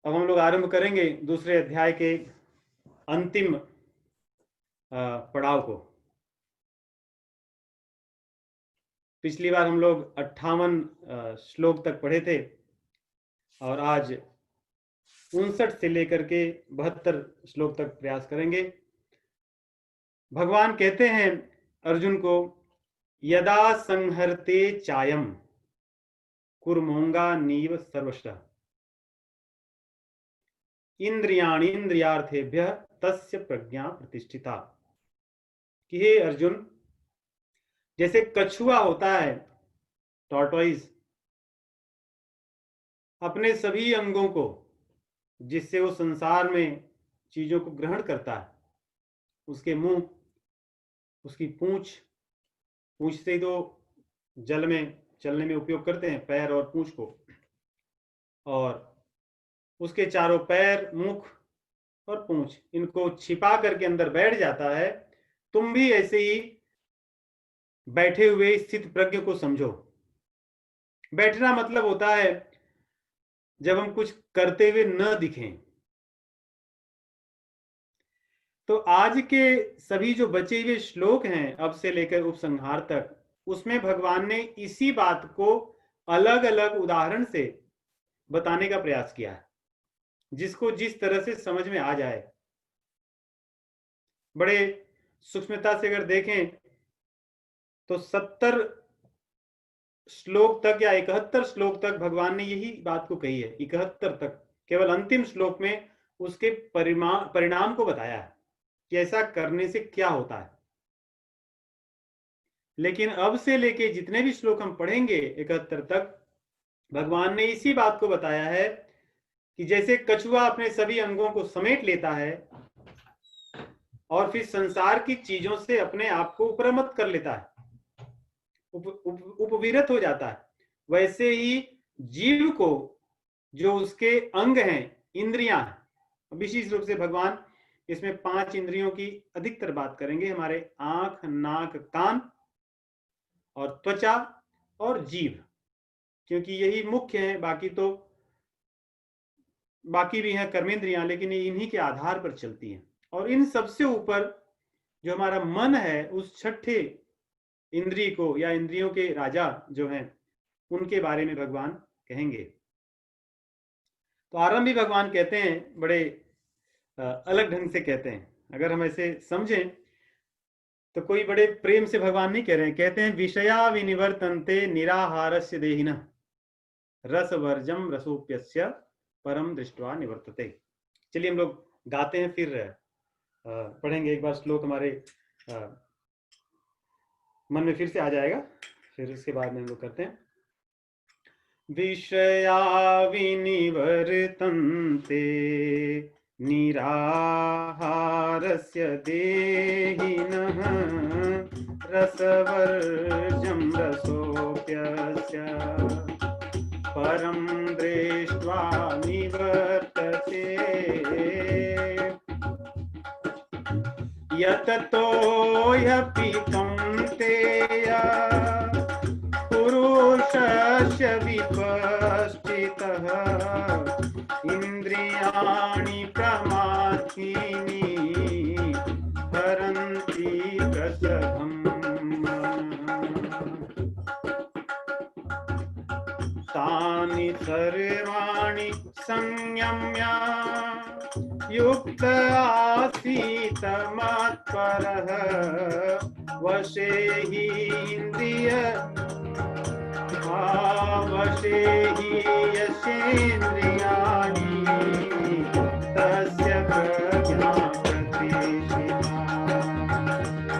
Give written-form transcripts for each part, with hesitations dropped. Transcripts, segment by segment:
अब हम लोग आरंभ करेंगे दूसरे अध्याय के अंतिम पड़ाव को। पिछली बार हम लोग 58 श्लोक तक पढ़े थे और आज 59 से लेकर के 72 श्लोक तक प्रयास करेंगे। भगवान कहते हैं अर्जुन को, यदा संहरते चायम कुर्मोंगा नीव सर्वशः इंद्रियाणि इंद्रियार्थेभ्यः तस्य प्रज्ञा प्रतिष्ठिता। कि हे अर्जुन, जैसे कछुआ होता है, टॉर्टोइज, अपने सभी अंगों को, जिससे वो संसार में चीजों को ग्रहण करता है, उसके मुंह, उसकी पूंछ से ही तो जल में चलने में उपयोग करते हैं, पैर और पूंछ को, और उसके चारों पैर, मुख और पूंछ, इनको छिपा करके अंदर बैठ जाता है। तुम भी ऐसे ही बैठे हुए स्थित प्रज्ञ को समझो। बैठना मतलब होता है जब हम कुछ करते हुए न दिखें। तो आज के सभी जो बचे हुए श्लोक हैं अब से लेकर उपसंहार तक, उसमें भगवान ने इसी बात को अलग अलग उदाहरण से बताने का प्रयास किया है, जिसको जिस तरह से समझ में आ जाए। बड़े सूक्ष्मता से अगर देखें तो 70 श्लोक तक या 71 श्लोक तक भगवान ने यही बात को कही है। 71 तक, केवल अंतिम श्लोक में उसके परिणाम को बताया है कि ऐसा करने से क्या होता है। लेकिन अब से लेके जितने भी श्लोक हम पढ़ेंगे 71 तक, भगवान ने इसी बात को बताया है कि जैसे कछुआ अपने सभी अंगों को समेट लेता है और फिर संसार की चीजों से अपने आप को उपरमत कर लेता है, उपविरत हो जाता है, वैसे ही जीव को जो उसके अंग हैं, इंद्रियां हैं, विशेष रूप से भगवान इसमें 5 इंद्रियों की अधिकतर बात करेंगे, हमारे आंख, नाक, कान और त्वचा और जीभ, क्योंकि यही मुख्य है। बाकी भी हैं कर्मेंद्रियां, लेकिन ये इन्हीं के आधार पर चलती हैं। और इन सबसे ऊपर जो हमारा मन है, उस छठे इंद्रिय को या इंद्रियों के राजा जो हैं, उनके बारे में भगवान कहेंगे। तो आरंभ भी भगवान कहते हैं, बड़े अलग ढंग से कहते हैं। अगर हम ऐसे समझें तो कोई बड़े प्रेम से भगवान नहीं कह रहे हैं। कहते हैं, विषया विनिवर्तन्ते निराहारस्य देहिनः रसवर्जम रसोप्यस्य परम दृष्ट्वा निवर्तते। चलिए हम लोग गाते हैं, फिर पढ़ेंगे एक बार श्लोक, हमारे मन में फिर से आ जाएगा, फिर उसके बाद में हम लोग करते हैं। विषया विनिवर्तन्ते निराहारस्य देहिनः रसवर्जं रसोप्यस्य परं दृष्ट्वा निवर्तते। यततो ह्यपि कौन्तेय पुरुषस्य विपश्चितः इन्द्रियाणि प्रमाथीनि हरन्ति प्रसभम्। तानि सर्वाणि संयम्य युक्त आसीत मत्परः वशे हि इन्द्रिय वशे हि यशेन्द्रियाणि तस्य प्रज्ञा प्रतिष्ठिता।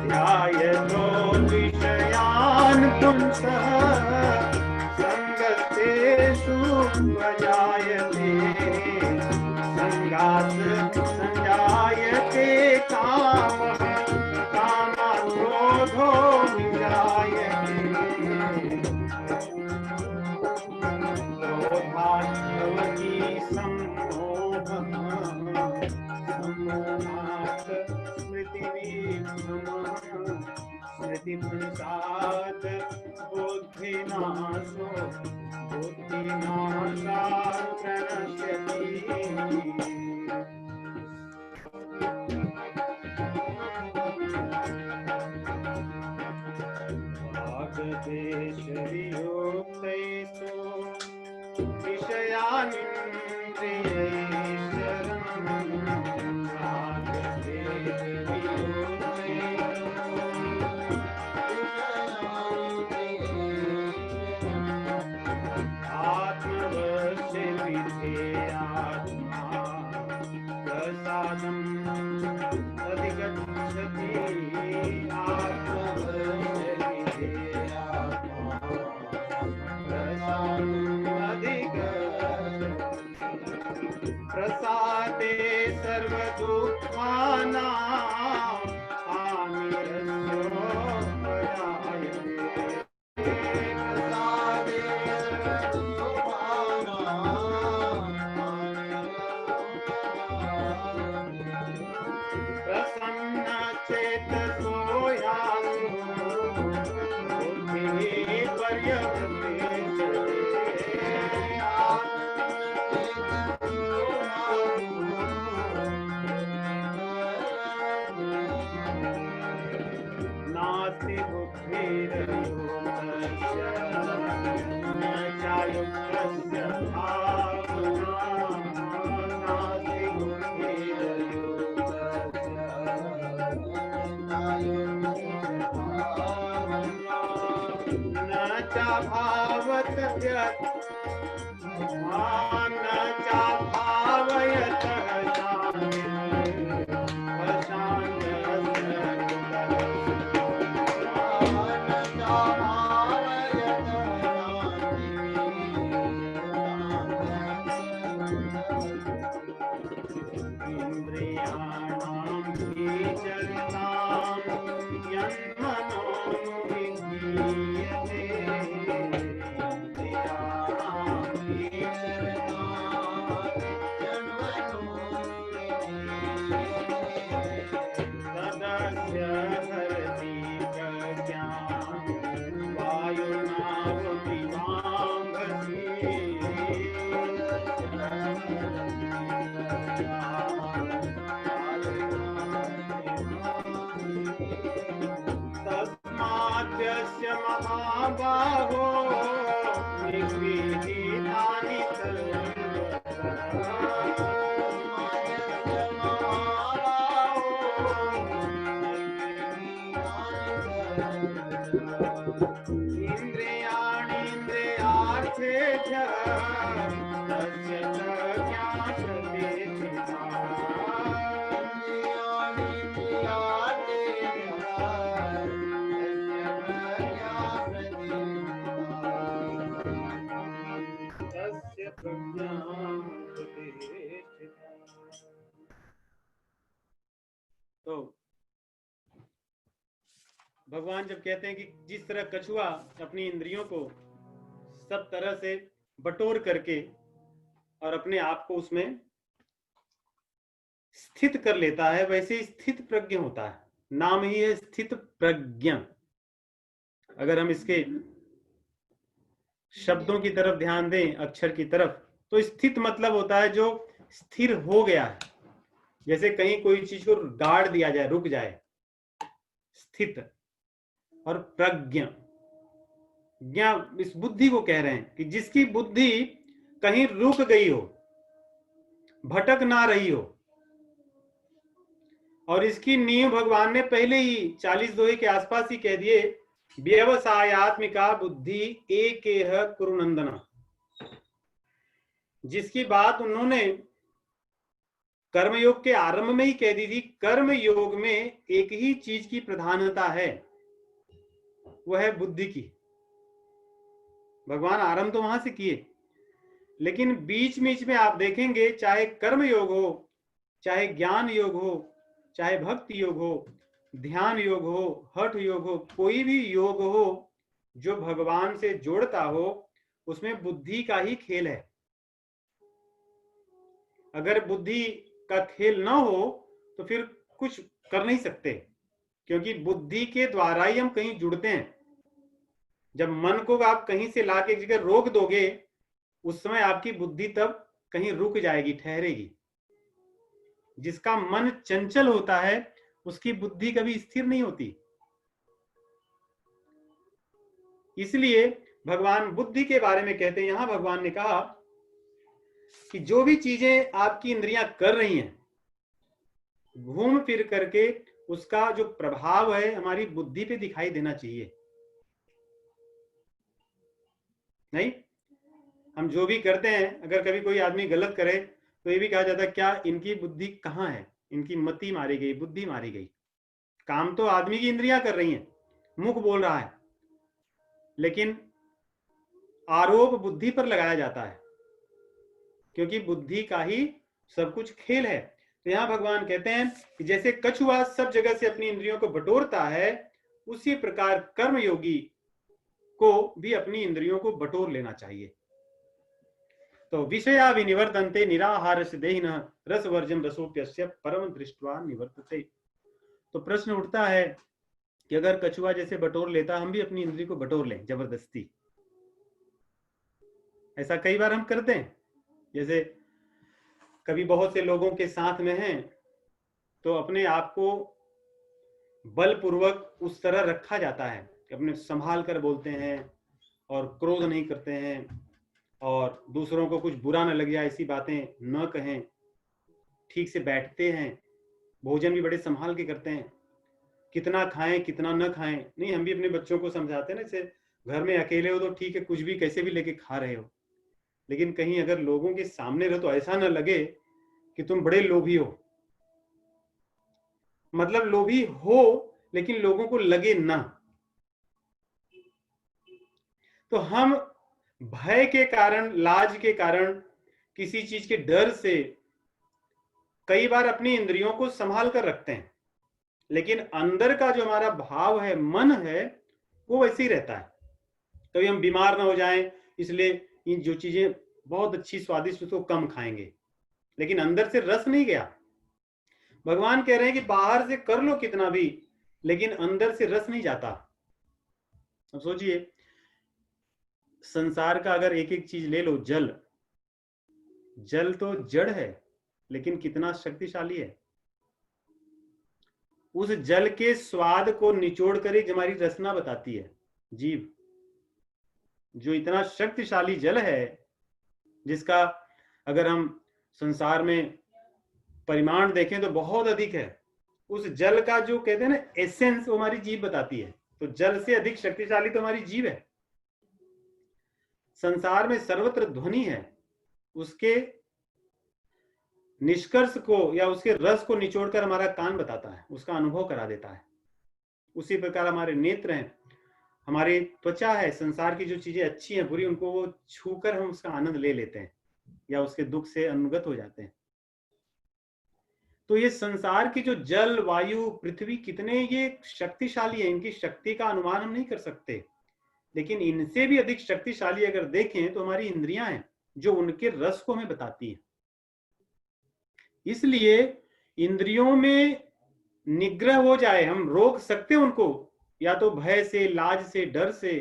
ध्यायतो विषयान् पुंसः संगस्तेषु प्रजायते संगात् संजायते कामः कामात् क्रोधो विजायते क्रोधात् भवति सम्मोहः सम्मोहात् स्मृतिविभ्रमः स्मृतिभ्रंशात् बुद्धिनाशो बुद्धिनाशात् प्रणश्यति वागदेशवियोक्तैस्तु आत्मवश्य विधेयात्मा प्रसादम् अधिगच्छति आत्मवश्य विधेयात्मा प्रसादम् अधिगच्छति प्रसादे सर्वदुःखानाम् नास्ति बुद्धिर्योगस्य न चायुक्तस्य भावना नास्ति बुद्धिर्योगस्य न चा भावत न चा भावयतः महाबाहो निर्विहितानि इंद्रियाणीन्द्रियार्थेभ्यः तस्य च ज्ञायते तो भगवान जब कहते हैं कि जिस तरह कछुआ अपनी इंद्रियों को सब तरह से बटोर करके और अपने आप को उसमें स्थित कर लेता है, वैसे ही स्थित प्रज्ञ होता है। नाम ही है स्थित प्रज्ञ। अगर हम इसके शब्दों की तरफ ध्यान दें, अक्षर की तरफ, तो स्थित मतलब होता है जो स्थिर हो गया है। जैसे कहीं कोई चीज को गाड़ दिया जाए, रुक जाए, स्थित। और प्रज्ञ, ज्ञान इस बुद्धि को कह रहे हैं कि जिसकी बुद्धि कहीं रुक गई हो, भटक ना रही हो। और इसकी नींव भगवान ने पहले ही 40 दोहे के आसपास ही कह दिए, व्यवसायत्मिका बुद्धि एकेह कुरुनंदना। जिसकी बात उन्होंने कर्मयोग के आरंभ में ही कह दी थी। कर्म योग में एक ही चीज की प्रधानता है, वह है बुद्धि की। भगवान आरंभ तो वहां से किए, लेकिन बीच बीच में आप देखेंगे, चाहे कर्म योग हो, चाहे ज्ञान योग हो, चाहे भक्ति योग हो, ध्यान योग हो, हठ योग हो, कोई भी योग हो जो भगवान से जोड़ता हो, उसमें बुद्धि का ही खेल है। अगर बुद्धि का खेल ना हो तो फिर कुछ कर नहीं सकते, क्योंकि बुद्धि के द्वारा ही हम कहीं जुड़ते हैं। जब मन को आप कहीं से लाके एक जगह रोक दोगे, उस समय आपकी बुद्धि तब कहीं रुक जाएगी, ठहरेगी। जिसका मन चंचल होता है उसकी बुद्धि कभी स्थिर नहीं होती। इसलिए भगवान बुद्धि के बारे में कहते हैं, यहां भगवान ने कहा कि जो भी चीजें आपकी इंद्रियां कर रही हैं, घूम फिर करके उसका जो प्रभाव है हमारी बुद्धि पे दिखाई देना चाहिए। नहीं, हम जो भी करते हैं, अगर कभी कोई आदमी गलत करे तो ये भी कहा जाता है क्या इनकी बुद्धि कहाँ है, इनकी मति मारी गई, बुद्धि मारी गई। काम तो आदमी की इंद्रियां कर रही हैं, मुख बोल रहा है, लेकिन आरोप बुद्धि पर लगाया जाता है, क्योंकि बुद्धि का ही सब कुछ खेल है। तो यहां भगवान कहते हैं कि जैसे कछुआ सब जगह से अपनी इंद्रियों को बटोरता है, उसी प्रकार कर्मयोगी को भी अपनी इंद्रियों को बटोर लेना चाहिए। तो विषया विनिवर्तन्ते निराहार से देहिनः रसवर्जम रसोप्यस्य परम दृष्ट्वा निवर्तते। तो प्रश्न उठता है कि अगर कछुआ जैसे बटोर लेता, हम भी अपनी इंद्री को बटोर लें जबरदस्ती। ऐसा कई बार हम करते हैं। जैसे कभी बहुत से लोगों के साथ में हैं तो अपने आप को बलपूर्वक उस तरह रखा जाता है कि अपने संभाल कर बोलते हैं और क्रोध नहीं करते हैं और दूसरों को कुछ बुरा न लग जाए ऐसी बातें न कहें, ठीक से बैठते हैं, भोजन भी बड़े संभाल के करते हैं, कितना खाएं कितना न खाएं। नहीं, हम भी अपने बच्चों को समझाते हैं ना, जैसे घर में अकेले हो तो ठीक है, कुछ भी कैसे भी लेके खा रहे हो, लेकिन कहीं अगर लोगों के सामने रहो तो ऐसा न लगे कि तुम बड़े लोभी हो। मतलब लोभी हो लेकिन लोगों को लगे ना। तो हम भय के कारण, लाज के कारण, किसी चीज के डर से कई बार अपनी इंद्रियों को संभाल कर रखते हैं, लेकिन अंदर का जो हमारा भाव है, मन है, वो वैसे ही रहता है। कभी हम बीमार ना हो जाएं इसलिए इन जो चीजें बहुत अच्छी स्वादिष्ट उसको कम खाएंगे, लेकिन अंदर से रस नहीं गया। भगवान कह रहे हैं कि बाहर से कर लो कितना भी, लेकिन अंदर से रस नहीं जाता। अब सोचिए, संसार का अगर एक एक चीज ले लो, जल, जल तो जड़ है लेकिन कितना शक्तिशाली है। उस जल के स्वाद को निचोड़ कर ही हमारी रसना बताती है जीव। जो इतना शक्तिशाली जल है, जिसका अगर हम संसार में परिमाण देखें तो बहुत अधिक है, उस जल का जो कहते हैं ना एसेंस, वो हमारी जीभ बताती है। तो जल से अधिक शक्तिशाली तो हमारी जीभ है। संसार में सर्वत्र ध्वनि है, उसके निष्कर्ष को या उसके रस को निचोड़कर हमारा कान बताता है, उसका अनुभव करा देता है। उसी प्रकार हमारे नेत्र हैं, हमारी त्वचा है, संसार की जो चीजें अच्छी हैं बुरी, उनको वो छूकर हम उसका आनंद ले लेते हैं या उसके दुख से अनुगत हो जाते हैं। तो ये संसार की जो जल, वायु, पृथ्वी कितने ये शक्तिशाली है, इनकी शक्ति का अनुमान हम नहीं कर सकते, लेकिन इनसे भी अधिक शक्तिशाली अगर देखें तो हमारी इंद्रियां हैं, जो उनके रस को हमें बताती है। इसलिए इंद्रियों में निग्रह हो जाए, हम रोक सकते हैं उनको, या तो भय से, लाज से, डर से,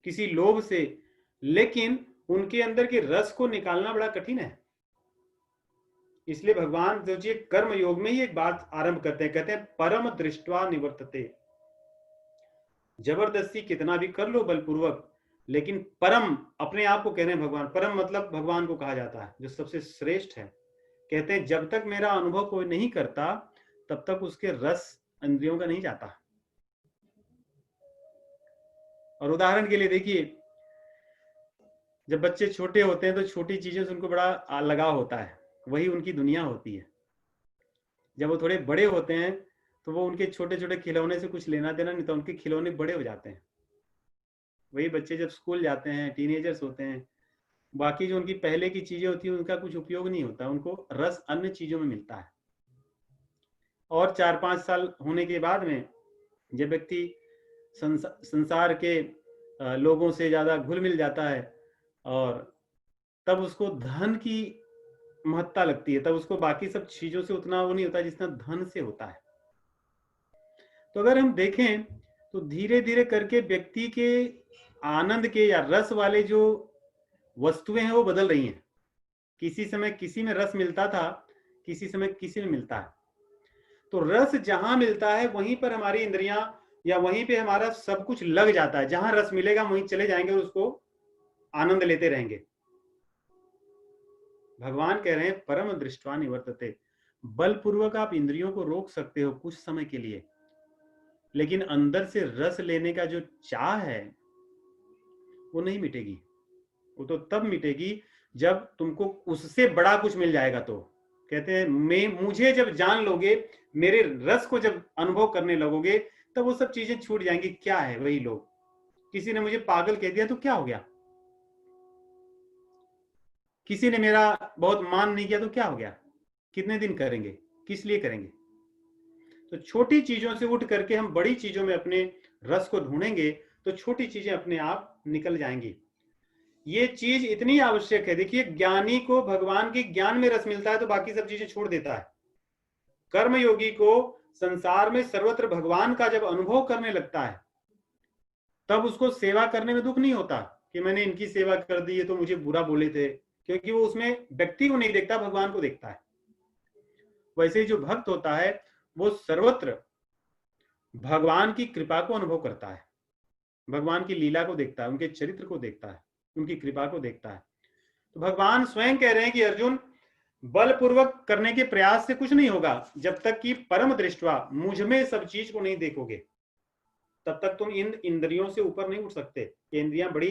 किसी लोभ से, लेकिन उनके अंदर के रस को निकालना बड़ा कठिन है। इसलिए भगवान सोचिए कर्म योग में ही एक बात आरंभ करते हैं, कहते हैं परम दृष्ट्वा निवर्तते। जबरदस्ती कितना भी कर लो बलपूर्वक, लेकिन परम, अपने आप को कह रहे हैं भगवान, परम मतलब भगवान को कहा जाता है जो सबसे श्रेष्ठ है। कहते हैं जब तक मेरा अनुभव कोई नहीं करता तब तक उसके रस इंद्रियों का नहीं जाता। और उदाहरण के लिए देखिए, जब बच्चे छोटे होते हैं तो छोटी चीजों से उनको बड़ा लगाव होता है, वही उनकी दुनिया होती है। जब वो थोड़े बड़े होते हैं तो वो उनके छोटे छोटे खिलौने से कुछ लेना देना नहीं, तो उनके खिलौने बड़े हो जाते हैं। वही बच्चे जब स्कूल जाते हैं, टीनेजर्स होते हैं, बाकी जो उनकी पहले की चीजें होती है उनका कुछ उपयोग नहीं होता, उनको रस अन्य चीजों में मिलता है। और 4-5 साल होने के बाद में जब व्यक्ति संसार के लोगों से ज्यादा घुल मिल जाता है, और तब उसको धन की महत्ता लगती है, तब उसको बाकी सब चीजों से उतना वो नहीं होता जितना धन से होता है। तो अगर हम देखें तो धीरे धीरे करके व्यक्ति के आनंद के या रस वाले जो वस्तुएं हैं वो बदल रही हैं। किसी समय किसी में रस मिलता था, किसी समय किसी में मिलता है। तो रस जहां मिलता है वहीं पर हमारी इंद्रियां या वहीं पे हमारा सब कुछ लग जाता है। जहां रस मिलेगा वहीं चले जाएंगे और उसको आनंद लेते रहेंगे। भगवान कह रहे हैं परम दृष्टवा निवर्तते, बलपूर्वक आप इंद्रियों को रोक सकते हो कुछ समय के लिए, लेकिन अंदर से रस लेने का जो चाह है वो नहीं मिटेगी। वो तो तब मिटेगी जब तुमको उससे बड़ा कुछ मिल जाएगा। तो कहते हैं मुझे जब जान लोगे, मेरे रस को जब अनुभव करने लगोगे, तब वो सब चीजें छूट जाएंगी। क्या है वही लोग, किसी ने मुझे पागल कह दिया तो क्या हो गया, किसी ने मेरा बहुत मान नहीं किया तो क्या हो गया, कितने दिन करेंगे, किस लिए करेंगे। तो छोटी चीजों से उठ करके हम बड़ी चीजों में अपने रस को ढूंढेंगे तो छोटी चीजें अपने आप निकल जाएंगी। ये चीज इतनी आवश्यक है। देखिए, ज्ञानी को भगवान के ज्ञान में रस मिलता है तो बाकी सब चीजें छोड़ देता है। कर्मयोगी को संसार में सर्वत्र भगवान का जब अनुभव करने लगता है तब उसको सेवा करने में दुख नहीं होता कि मैंने इनकी सेवा कर दी, ये तो मुझे बुरा बोले थे, क्योंकि वो उसमें व्यक्ति को नहीं देखता, भगवान को देखता है। वैसे ही जो भक्त होता है वो सर्वत्र भगवान की कृपा को अनुभव करता है, भगवान की लीला को देखता है, उनके चरित्र को देखता है, उनकी कृपा को देखता है। तो भगवान स्वयं कह रहे हैं कि अर्जुन, बलपूर्वक करने के प्रयास से कुछ नहीं होगा। जब तक कि परम दृष्टवा मुझ में सब चीज को नहीं देखोगे तब तक तुम इन इंद्रियों से ऊपर नहीं उठ सकते। ये इंद्रियां बड़ी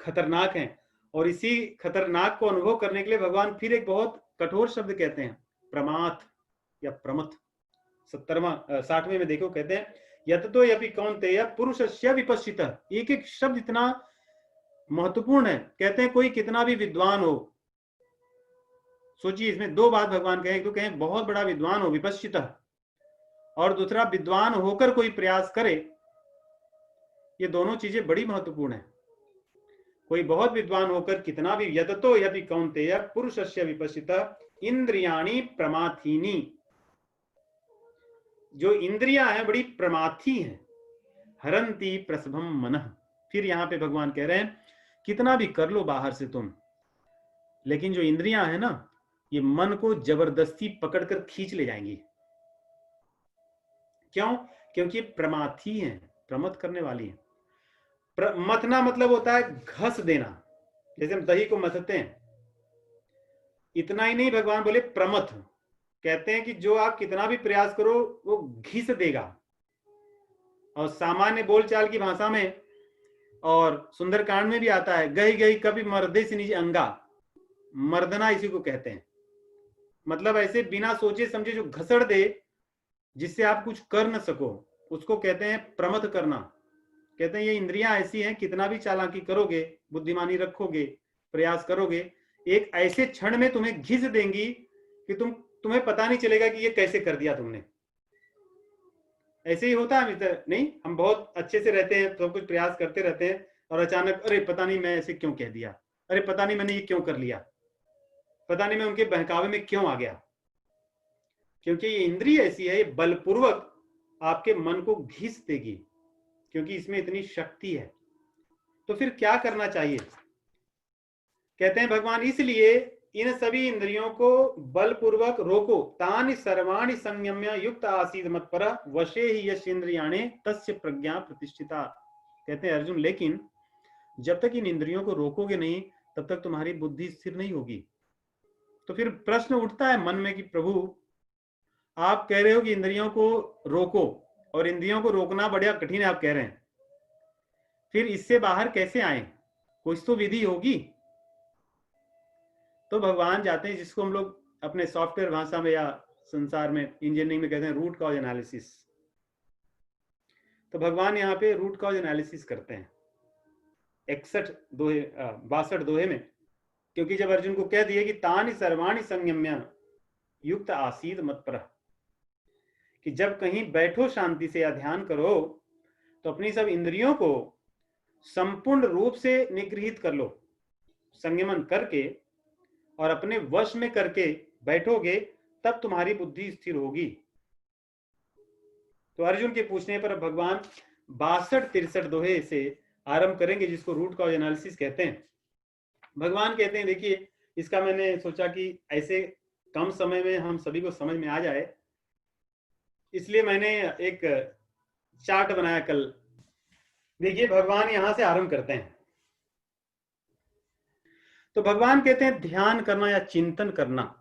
खतरनाक हैं और इसी खतरनाक को अनुभव करने के लिए भगवान फिर एक बहुत कठोर शब्द कहते हैं, प्रमाथ या प्रमथ। 60वें में देखो, कहते हैं यततो यपि कौन्तेय पुरुषस्य विपश्चितः। एक एक शब्द इतना महत्वपूर्ण है। कहते हैं कोई कितना भी विद्वान हो, सोचिए इसमें दो बात भगवान कहें, तो कहें बहुत बड़ा विद्वान हो विपश्चितः, और दूसरा विद्वान होकर कोई प्रयास करे। ये दोनों चीजें बड़ी महत्वपूर्ण है। कोई बहुत विद्वान होकर कितना भी, यततो यपि कौन्तेय पुरुषस्य विपश्चितः इंद्रियाणि प्रमाथीनि। जो इंद्रियां हैं बड़ी प्रमाथी हैं, हरंती प्रसभम मनः। फिर यहां पे भगवान कह रहे हैं कितना भी कर लो बाहर से तुम, लेकिन जो इंद्रियां हैं ना, ये मन को जबरदस्ती पकड़कर खींच ले जाएंगी। क्यों? क्योंकि प्रमाथी हैं, प्रमथ करने वाली है। मथना मतलब होता है घस देना, जैसे हम दही को मथते हैं। इतना ही नहीं, भगवान बोले प्रमथ, कहते हैं कि जो आप कितना भी प्रयास करो वो घिस देगा। और सामान्य बोलचाल की भाषा में और सुंदरकांड में भी आता है, गई गई कभी मर्दे से नीचे अंगा, मर्दना इसी को कहते हैं। मतलब ऐसे बिना सोचे समझे जो घसड़ दे, जिससे आप कुछ कर न सको, उसको कहते हैं प्रमथ करना। कहते हैं ये इंद्रियां ऐसी हैं, कितना भी चालाकी करोगे, बुद्धिमानी रखोगे, प्रयास करोगे, एक ऐसे क्षण में तुम्हें घिस देंगी कि तुम्हें पता नहीं चलेगा कि ये कैसे कर दिया तुमने। ऐसे ही होता है मित्र, नहीं? हम बहुत अच्छे से रहते हैं, सब कुछ प्रयास करते रहते हैं, और अचानक अरे पता नहीं मैं ऐसे क्यों कह दिया, अरे पता नहीं मैंने ये क्यों कर लिया, पता नहीं मैं उनके बहकावे में क्यों आ गया। क्योंकि ये इंद्रिय ऐसी है, ये बलपूर्वक आपके मन को घिस देगी, क्योंकि इसमें इतनी शक्ति है। तो फिर क्या करना चाहिए? कहते हैं भगवान, इसलिए इन सभी इंद्रियों को बलपूर्वक रोको। तानि सर्वाणि संयम्य युक्त आसीद मत्परः वशे ही यश इंद्रियाणे तस्य प्रज्ञा प्रतिष्ठिता। कहते हैं अर्जुन, लेकिन जब तक इन इंद्रियों को रोकोगे नहीं तब तक तुम्हारी बुद्धि स्थिर नहीं होगी। तो फिर प्रश्न उठता है मन में कि प्रभु, आप कह रहे हो कि इंद्रियों को रोको, और इंद्रियों को रोकना बड़ा कठिन है आप कह रहे हैं, फिर इससे बाहर कैसे आए? कुछ तो विधि होगी। तो भगवान जाते हैं, जिसको हम लोग अपने सॉफ्टवेयर भाषा में या संसार में इंजीनियरिंग में कहते हैं रूट कॉज एनालिसिस। तो भगवान यहाँ पे रूट कॉज एनालिसिस करते हैं 62 दोहे में। क्योंकि जब अर्जुन को कह दिए कि तानि सर्वाणि संयम्य युक्त आसीद मत्परः, कि जब कहीं बैठो शांति से या ध्यान करो तो अपनी सब इंद्रियों को संपूर्ण रूप से निगृहित कर लो, संयमन करके और अपने वश में करके बैठोगे, तब तुम्हारी बुद्धि स्थिर होगी। तो अर्जुन के पूछने पर भगवान 62-63 दोहे से आरंभ करेंगे, जिसको रूट कॉज एनालिसिस कहते हैं। भगवान कहते हैं, देखिए इसका मैंने सोचा कि ऐसे कम समय में हम सभी को समझ में आ जाए, इसलिए मैंने एक चार्ट बनाया कल। देखिए भगवान यहां से आरंभ करते हैं। तो भगवान कहते हैं ध्यान करना या चिंतन करना।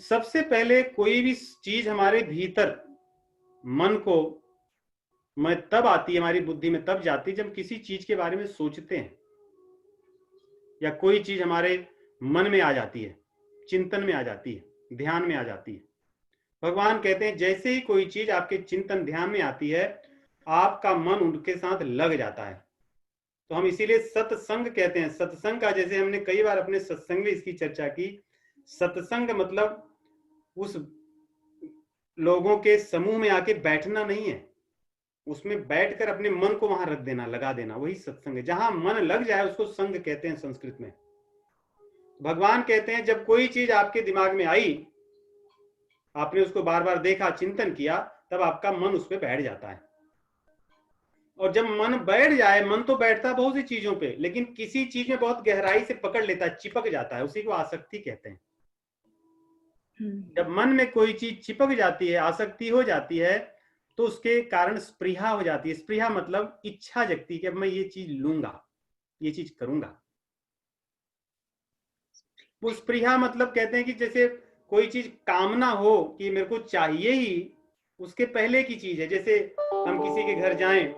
सबसे पहले कोई भी चीज हमारे भीतर मन को में तब आती है, हमारी बुद्धि में तब जाती है जब किसी चीज के बारे में सोचते हैं या कोई चीज हमारे मन में आ जाती है, चिंतन में आ जाती है, ध्यान में आ जाती है। भगवान कहते हैं जैसे ही कोई चीज आपके चिंतन ध्यान में आती है, आपका मन उनके साथ लग जाता है। तो हम इसीलिए सत्संग कहते हैं। सत्संग का, जैसे हमने कई बार अपने सत्संग में इसकी चर्चा की, सत्संग मतलब उस लोगों के समूह में आके बैठना नहीं है, उसमें बैठकर अपने मन को वहां रख देना, लगा देना, वही सत्संग है। जहां मन लग जाए उसको संग कहते हैं संस्कृत में। भगवान कहते हैं जब कोई चीज आपके दिमाग में आई, आपने उसको बार बार देखा, चिंतन किया, तब आपका मन उस पर बैठ जाता है। और जब मन बैठ जाए, मन तो बैठता है बहुत सी चीजों पे, लेकिन किसी चीज में बहुत गहराई से पकड़ लेता है, चिपक जाता है, उसी को आसक्ति कहते हैं। जब मन में कोई चीज चिपक जाती है, आसक्ति हो जाती है, तो उसके कारण स्पृहा हो जाती है। स्पृहा मतलब इच्छा जगती कि अब मैं ये चीज लूंगा, ये चीज करूंगा। वो स्पृहा मतलब कहते हैं कि जैसे कोई चीज कामना हो कि मेरे को चाहिए ही, उसके पहले की चीज है। जैसे हम किसी के घर जाएं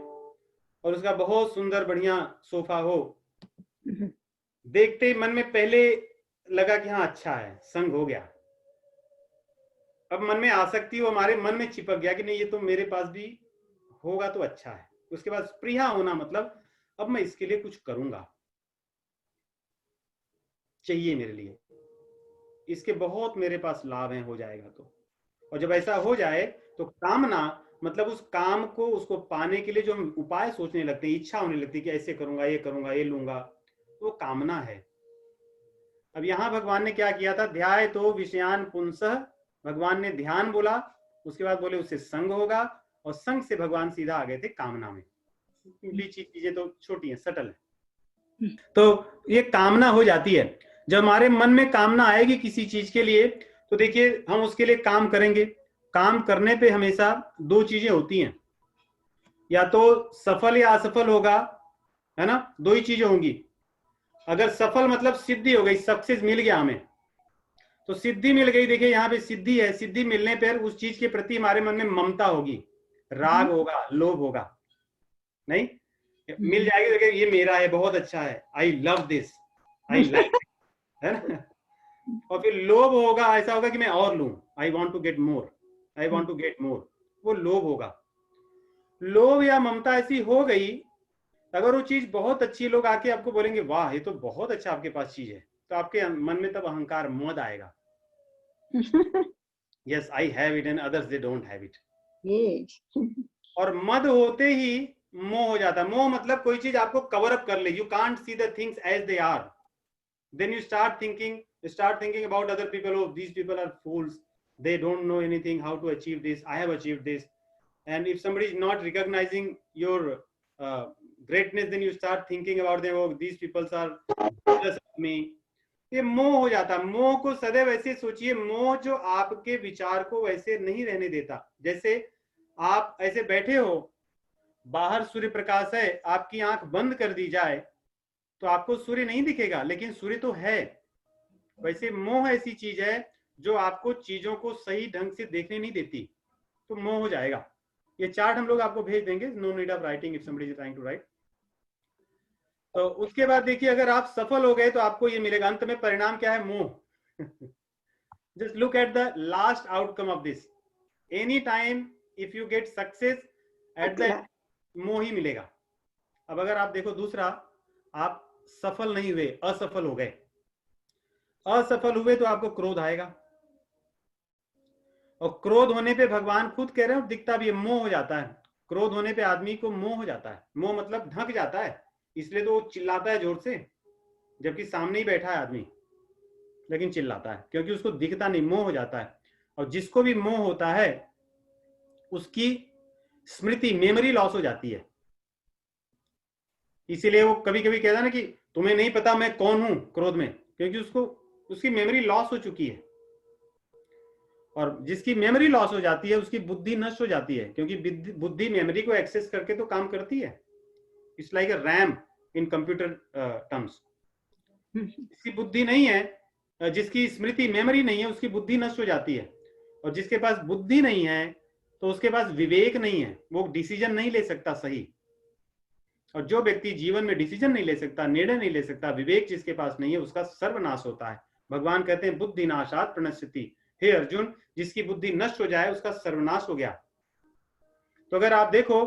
और उसका बहुत सुंदर बढ़िया सोफा हो, देखते ही मन में पहले लगा कि हाँ अच्छा है, संग हो गया। अब मन में आसक्ति हो, हमारे मन में चिपक गया कि नहीं ये तो मेरे पास भी होगा तो अच्छा है। उसके बाद स्पृहा होना मतलब अब मैं इसके लिए कुछ करूंगा, चाहिए मेरे लिए, इसके बहुत मेरे पास लाभ है, हो जाएगा तो। और जब ऐसा हो जाए तो कामना मतलब उस काम को, उसको पाने के लिए जो हम उपाय सोचने लगते हैं, इच्छा होने लगती है कि ऐसे करूंगा, ये लूंगा, वो कामना है। अब यहां भगवान ने क्या किया था, ध्याय तो विषयान पुंसः, भगवान ने ध्यान बोला, उसके बाद बोले उससे संग होगा, और संग से भगवान सीधा आ गए थे कामना में। बीच चीजें तो छोटी हैं, सटल है। तो ये कामना हो जाती है। जब हमारे मन में कामना आएगी किसी चीज के लिए, तो देखिए हम उसके लिए काम करेंगे। काम करने पे हमेशा दो चीजें होती हैं, या तो सफल या असफल होगा, है ना, दो ही चीजें होंगी। अगर सफल मतलब सिद्धि हो गई, सक्सेस मिल गया हमें, तो सिद्धि मिल गई। देखिए यहाँ पे सिद्धि है, सिद्धि मिलने पर उस चीज के प्रति हमारे मन में ममता होगी, राग होगा, लोभ होगा, नहीं मिल जाएगी। देखिए ये मेरा है, बहुत अच्छा है, I love this, I like, है ना। और फिर लोभ होगा, ऐसा होगा कि मैं और लूं, I want to get more, I want to get more, वो लोभ होगा। लोभ या ममता ऐसी हो गई, अगर वो चीज बहुत अच्छी, लोग आके आपको बोलेंगे वाह ये तो बहुत अच्छा आपके पास चीज है, तो आपके मन में तब अहंकार, मद आएगा। Yes I have it and others they don't have it. और मद होते ही मोह हो जाता है। मोह मतलब कोई चीज आपको कवर अप कर ले, you can't see the things as they are, then you start thinking about other people. Oh, these people are fools, they don't know anything how to achieve this, I have achieved this. And if somebody is not recognizing your greatness, then you start thinking about them, oh these people are jealous of me. ये मोह हो जाता। मोह को सदैव ऐसे सोचिए, मोह जो आपके विचार को वैसे नहीं रहने देता। जैसे आप ऐसे बैठे हो, बाहर सूर्य प्रकाश है, आपकी आंख बंद कर दी जाए तो आपको सूर्य नहीं दिखेगा, लेकिन सूर्य तो है। वैसे मोह ऐसी चीज है जो आपको चीजों को सही ढंग से देखने नहीं देती, तो मोह हो जाएगा। ये चार्ट हम लोग आपको भेज देंगे, no need of writing if somebody is trying to write. तो उसके बाद देखिए अगर आप सफल हो गए तो आपको ये मिलेगा। अंत में परिणाम क्या है, मोह। Just look at the last outcome of this. Any time if you get success, at the मोह ही मिलेगा। अब अगर आप देखो दूसरा, आप सफल नहीं हुए, असफल हो गए, असफल हुए तो आपको क्रोध आएगा, और क्रोध होने पे भगवान खुद कह रहे हैं, दिखता भी है, मोह हो जाता है। क्रोध होने पे आदमी को मोह हो जाता है। मोह मतलब ढक जाता है, इसलिए तो वो चिल्लाता है जोर से, जबकि सामने ही बैठा है आदमी, लेकिन चिल्लाता है क्योंकि उसको दिखता नहीं, मोह हो जाता है। और जिसको भी मोह होता है उसकी स्मृति, मेमोरी लॉस हो जाती है। इसीलिए वो कभी कभी कहता है ना कि तुम्हें नहीं पता मैं कौन हूं, क्रोध में, क्योंकि उसको उसकी मेमोरी लॉस हो चुकी है। और जिसकी मेमोरी लॉस हो जाती है उसकी बुद्धि नष्ट हो जाती है, क्योंकि बुद्धि मेमोरी को एक्सेस करके तो काम करती है। It's like a RAM in computer terms. जिसकी बुद्धि नहीं है, जिसकी स्मृति मेमोरी नहीं है, उसकी बुद्धि नष्ट हो जाती है। और जिसके पास बुद्धि नहीं है तो उसके पास विवेक नहीं है, वो डिसीजन नहीं ले सकता सही। और जो व्यक्ति जीवन में डिसीजन नहीं ले सकता, निर्णय नहीं ले सकता, विवेक जिसके पास नहीं है, उसका सर्वनाश होता है। भगवान कहते हैं बुद्धि नाशात प्रणश्यति। हे अर्जुन, जिसकी बुद्धि नष्ट हो जाए उसका सर्वनाश हो गया। तो अगर आप देखो,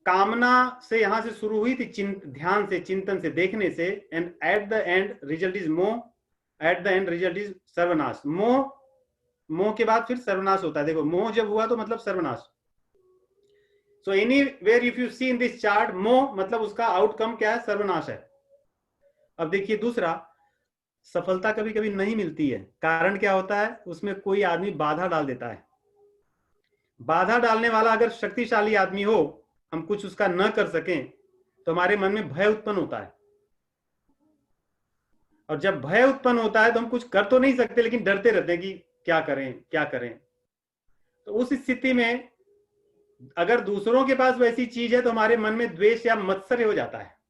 कामना से यहां से शुरू हुई थी, ध्यान से, चिंतन से, देखने से, and at the end result is मोह, at the end result is सर्वनाश। मोह, मोह के बाद फिर सर्वनाश होता है। देखो, मोह जब हुआ तो मतलब सर्वनाश। So anywhere if you see in this chart, मोह मतलब उसका आउटकम क्या है? सर्वनाश है। अब देखिए दूसरा, सफलता कभी कभी नहीं मिलती है। कारण क्या होता है? उसमें कोई आदमी बाधा डाल देता है। बाधा डालने वाला अगर शक्तिशाली आदमी हो, हम कुछ उसका न कर सकें, तो हमारे मन में भय उत्पन्न होता है। और जब भय उत्पन्न होता है तो हम कुछ कर तो नहीं सकते, लेकिन डरते रहते हैं कि क्या करें क्या करें। तो उस स्थिति में अगर दूसरों के पास वैसी चीज है तो हमारे मन में द्वेष या मत्सर्य हो जाता है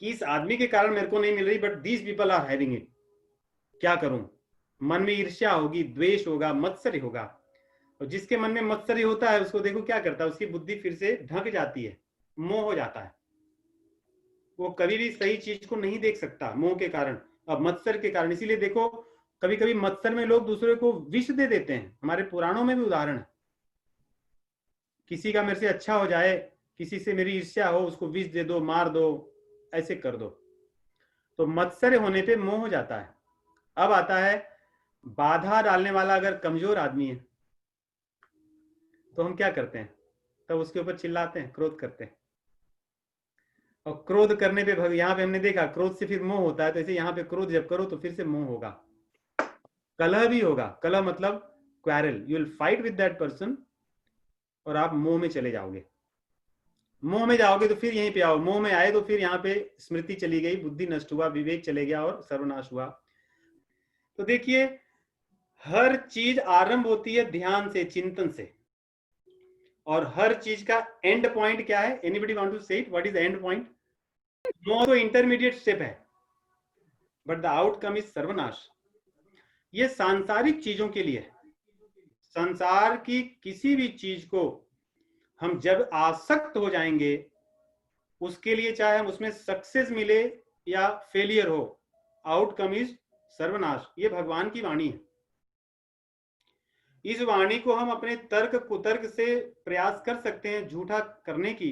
कि इस आदमी के कारण मेरे को नहीं मिल रही, but these people are having it, क्या करूं। मन में ईर्ष्या होगी, द्वेष होगा, मत्सर्य होगा। और जिसके मन में मत्सर्य होता है उसको देखो क्या करता है, उसकी बुद्धि फिर से ढक जाती है, मोह हो जाता है। वो कभी भी सही चीज को नहीं देख सकता मोह के कारण, अब मत्सर के कारण। इसीलिए देखो, कभी कभी मत्सर में लोग दूसरे को विष दे देते हैं। हमारे पुराणों में भी उदाहरण है, किसी का मेरे से अच्छा हो जाए, किसी से मेरी ईर्ष्या हो, उसको विष दे दो, मार दो, ऐसे कर दो। तो मत्सर होने पे मोह हो जाता है। अब आता है बाधा डालने वाला अगर कमजोर आदमी है तो हम क्या करते हैं? तब उसके ऊपर चिल्लाते हैं, क्रोध करते हैं। और क्रोध करने पे यहाँ पे हमने देखा, क्रोध से फिर मोह होता है। तो ऐसे यहाँ पे क्रोध जब करो तो फिर से मोह होगा, कलह भी होगा। कलह मतलब quarrel, you will fight with that person और आप मोह में चले जाओगे। मोह में जाओगे तो फिर यहीं पे आओ, मोह में आए तो फिर यहाँ पे स्मृति चली गई, बुद्धि नष्ट हुआ, विवेक चले गया और सर्वनाश हुआ। तो देखिए, हर चीज आरंभ होती है ध्यान से, चिंतन से। और हर चीज का एंड पॉइंट क्या है? एनीबडी वांट टू से it? What is the end point? मोह तो इंटरमीडिएट स्टेप है, बट द आउटकम इज सर्वनाश। ये सांसारिक चीजों के लिए है। संसार की किसी भी चीज को हम जब आसक्त हो जाएंगे, उसके लिए चाहे हम उसमें सक्सेस मिले या फेलियर हो, आउटकम इज सर्वनाश। ये भगवान की वाणी है। इस वाणी को हम अपने तर्क कुतर्क से प्रयास कर सकते हैं झूठा करने की,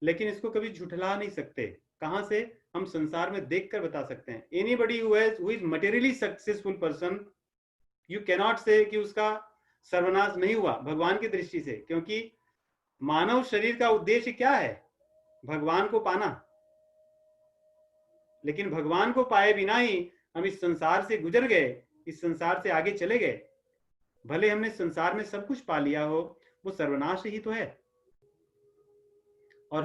लेकिन इसको कभी झूठला नहीं सकते। कहां से? हम संसार में देखकर बता सकते हैं। Anybody who is materially successful person, you cannot say कि उसका सर्वनाश नहीं हुआ भगवान की दृष्टि से, क्योंकि मानव शरीर का उद्देश्य क्या है? भगवान को पाना। लेकिन भगवान को पाए बिना ही हम इस संसार से गुजर गए, इस संसार से आगे चले गए। भले हमने संसार में सब कुछ पा लिया हो, वो सर्वनाश ही तो है। और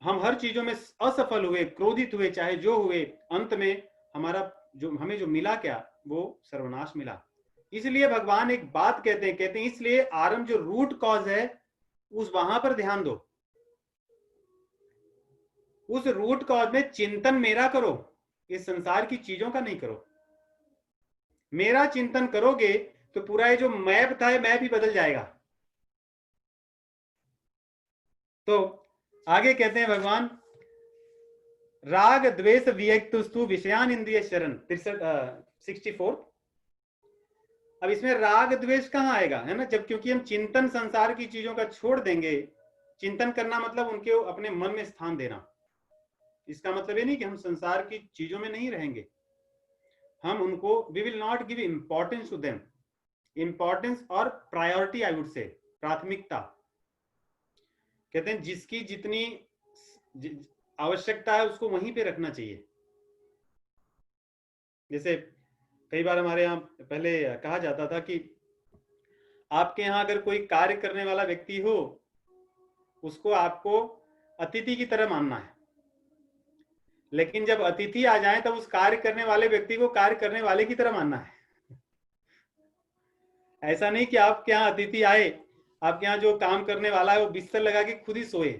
हम हर चीजों में असफल हुए, क्रोधित हुए, चाहे जो हुए, अंत में हमें जो मिला क्या? वो सर्वनाश मिला। इसलिए भगवान एक बात कहते हैं इसलिए आरंभ जो रूट कॉज है उस वहां पर ध्यान दो। उस रूट कॉज में चिंतन मेरा करो, इस संसार की चीजों का नहीं करो। मेरा चिंतन करोगे तो पूरा ये जो मैप था, मैप ही बदल जाएगा। तो आगे कहते हैं भगवान, राग द्वेष वियक्तुस्तु विषयान इंद्रिय शरण, 64। अब इसमें राग द्वेष कहां आएगा, है ना? जब क्योंकि हम चिंतन संसार की चीजों का छोड़ देंगे। चिंतन करना मतलब उनके अपने मन में स्थान देना। इसका मतलब ये नहीं कि हम संसार की चीजों में नहीं रहेंगे, हम उनको, we will not give importance to them. Importance और प्रायोरिटी, आई वुड से, प्राथमिकता। कहते हैं जिसकी जितनी आवश्यकता है उसको वहीं पे रखना चाहिए। जैसे कई बार हमारे यहाँ पहले कहा जाता था कि आपके यहाँ अगर कोई कार्य करने वाला व्यक्ति हो, उसको आपको अतिथि की तरह मानना है। लेकिन जब अतिथि आ जाए तब उस कार्य करने वाले व्यक्ति को कार्य करने वाले की तरह मानना है। ऐसा नहीं कि आपके यहाँ अतिथि आए, आपके यहाँ जो काम करने वाला है वो बिस्तर लगा के खुद ही सोए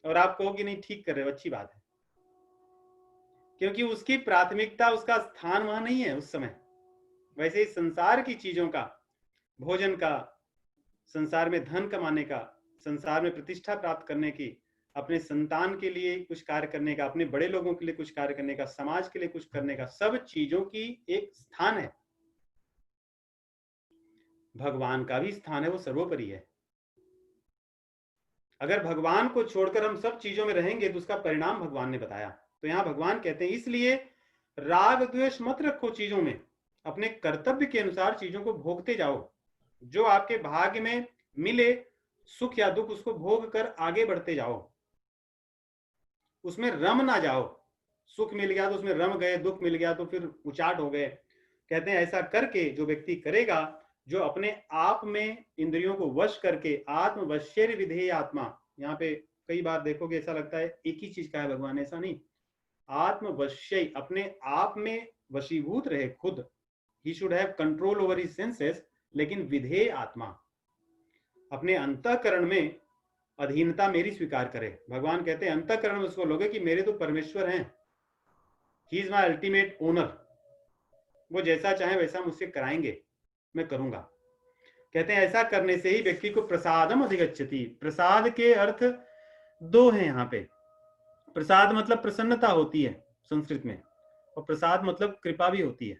और आप कहो कि नहीं ठीक कर रहे हो, अच्छी बात है, क्योंकि उसकी प्राथमिकता, उसका स्थान वहां नहीं है उस समय। वैसे ही संसार की चीजों का, भोजन का, संसार में धन कमाने का, संसार में प्रतिष्ठा प्राप्त करने की, अपने संतान के लिए कुछ कार्य करने का, अपने बड़े लोगों के लिए कुछ कार्य करने का, समाज के लिए कुछ करने का, सब चीजों की एक स्थान है। भगवान का भी स्थान है, वो सर्वोपरि है। अगर भगवान को छोड़कर हम सब चीजों में रहेंगे तो उसका परिणाम भगवान ने बताया। तो यहां भगवान कहते हैं इसलिए राग द्वेष मत रखो चीजों में, अपने कर्तव्य के अनुसार चीजों को भोगते जाओ। जो आपके भाग्य में मिले सुख या दुख, उसको भोग कर आगे बढ़ते जाओ, उसमें रम ना जाओ। सुख मिल गया तो उसमें रम गए, दुख मिल गया तो फिर उचाट हो गए। कहते हैं ऐसा करके जो व्यक्ति करेगा, जो अपने आप में इंद्रियों को वश करके, आत्मवश्य विधेय आत्मा, यहाँ पे कई बार देखोगे ऐसा लगता है एक ही चीज का है भगवान, ऐसा नहीं। आत्मवश्य, अपने आप में वशीभूत रहे खुद, he should have control over his senses, लेकिन विधेय आत्मा, अपने अंतःकरण में अधीनता मेरी स्वीकार करे। भगवान कहते हैं अंतःकरण में उसको लोगे कि मेरे तो परमेश्वर हैं, he is my ultimate owner, वो जैसा चाहे वैसा मुझसे कराएंगे, मैं करूंगा। कहते हैं ऐसा करने से ही व्यक्ति को प्रसादम अधिगच्छति। प्रसाद के अर्थ दो हैं यहाँ पे। प्रसाद मतलब प्रसन्नता होती है संस्कृत में, और प्रसाद मतलब कृपा भी होती है।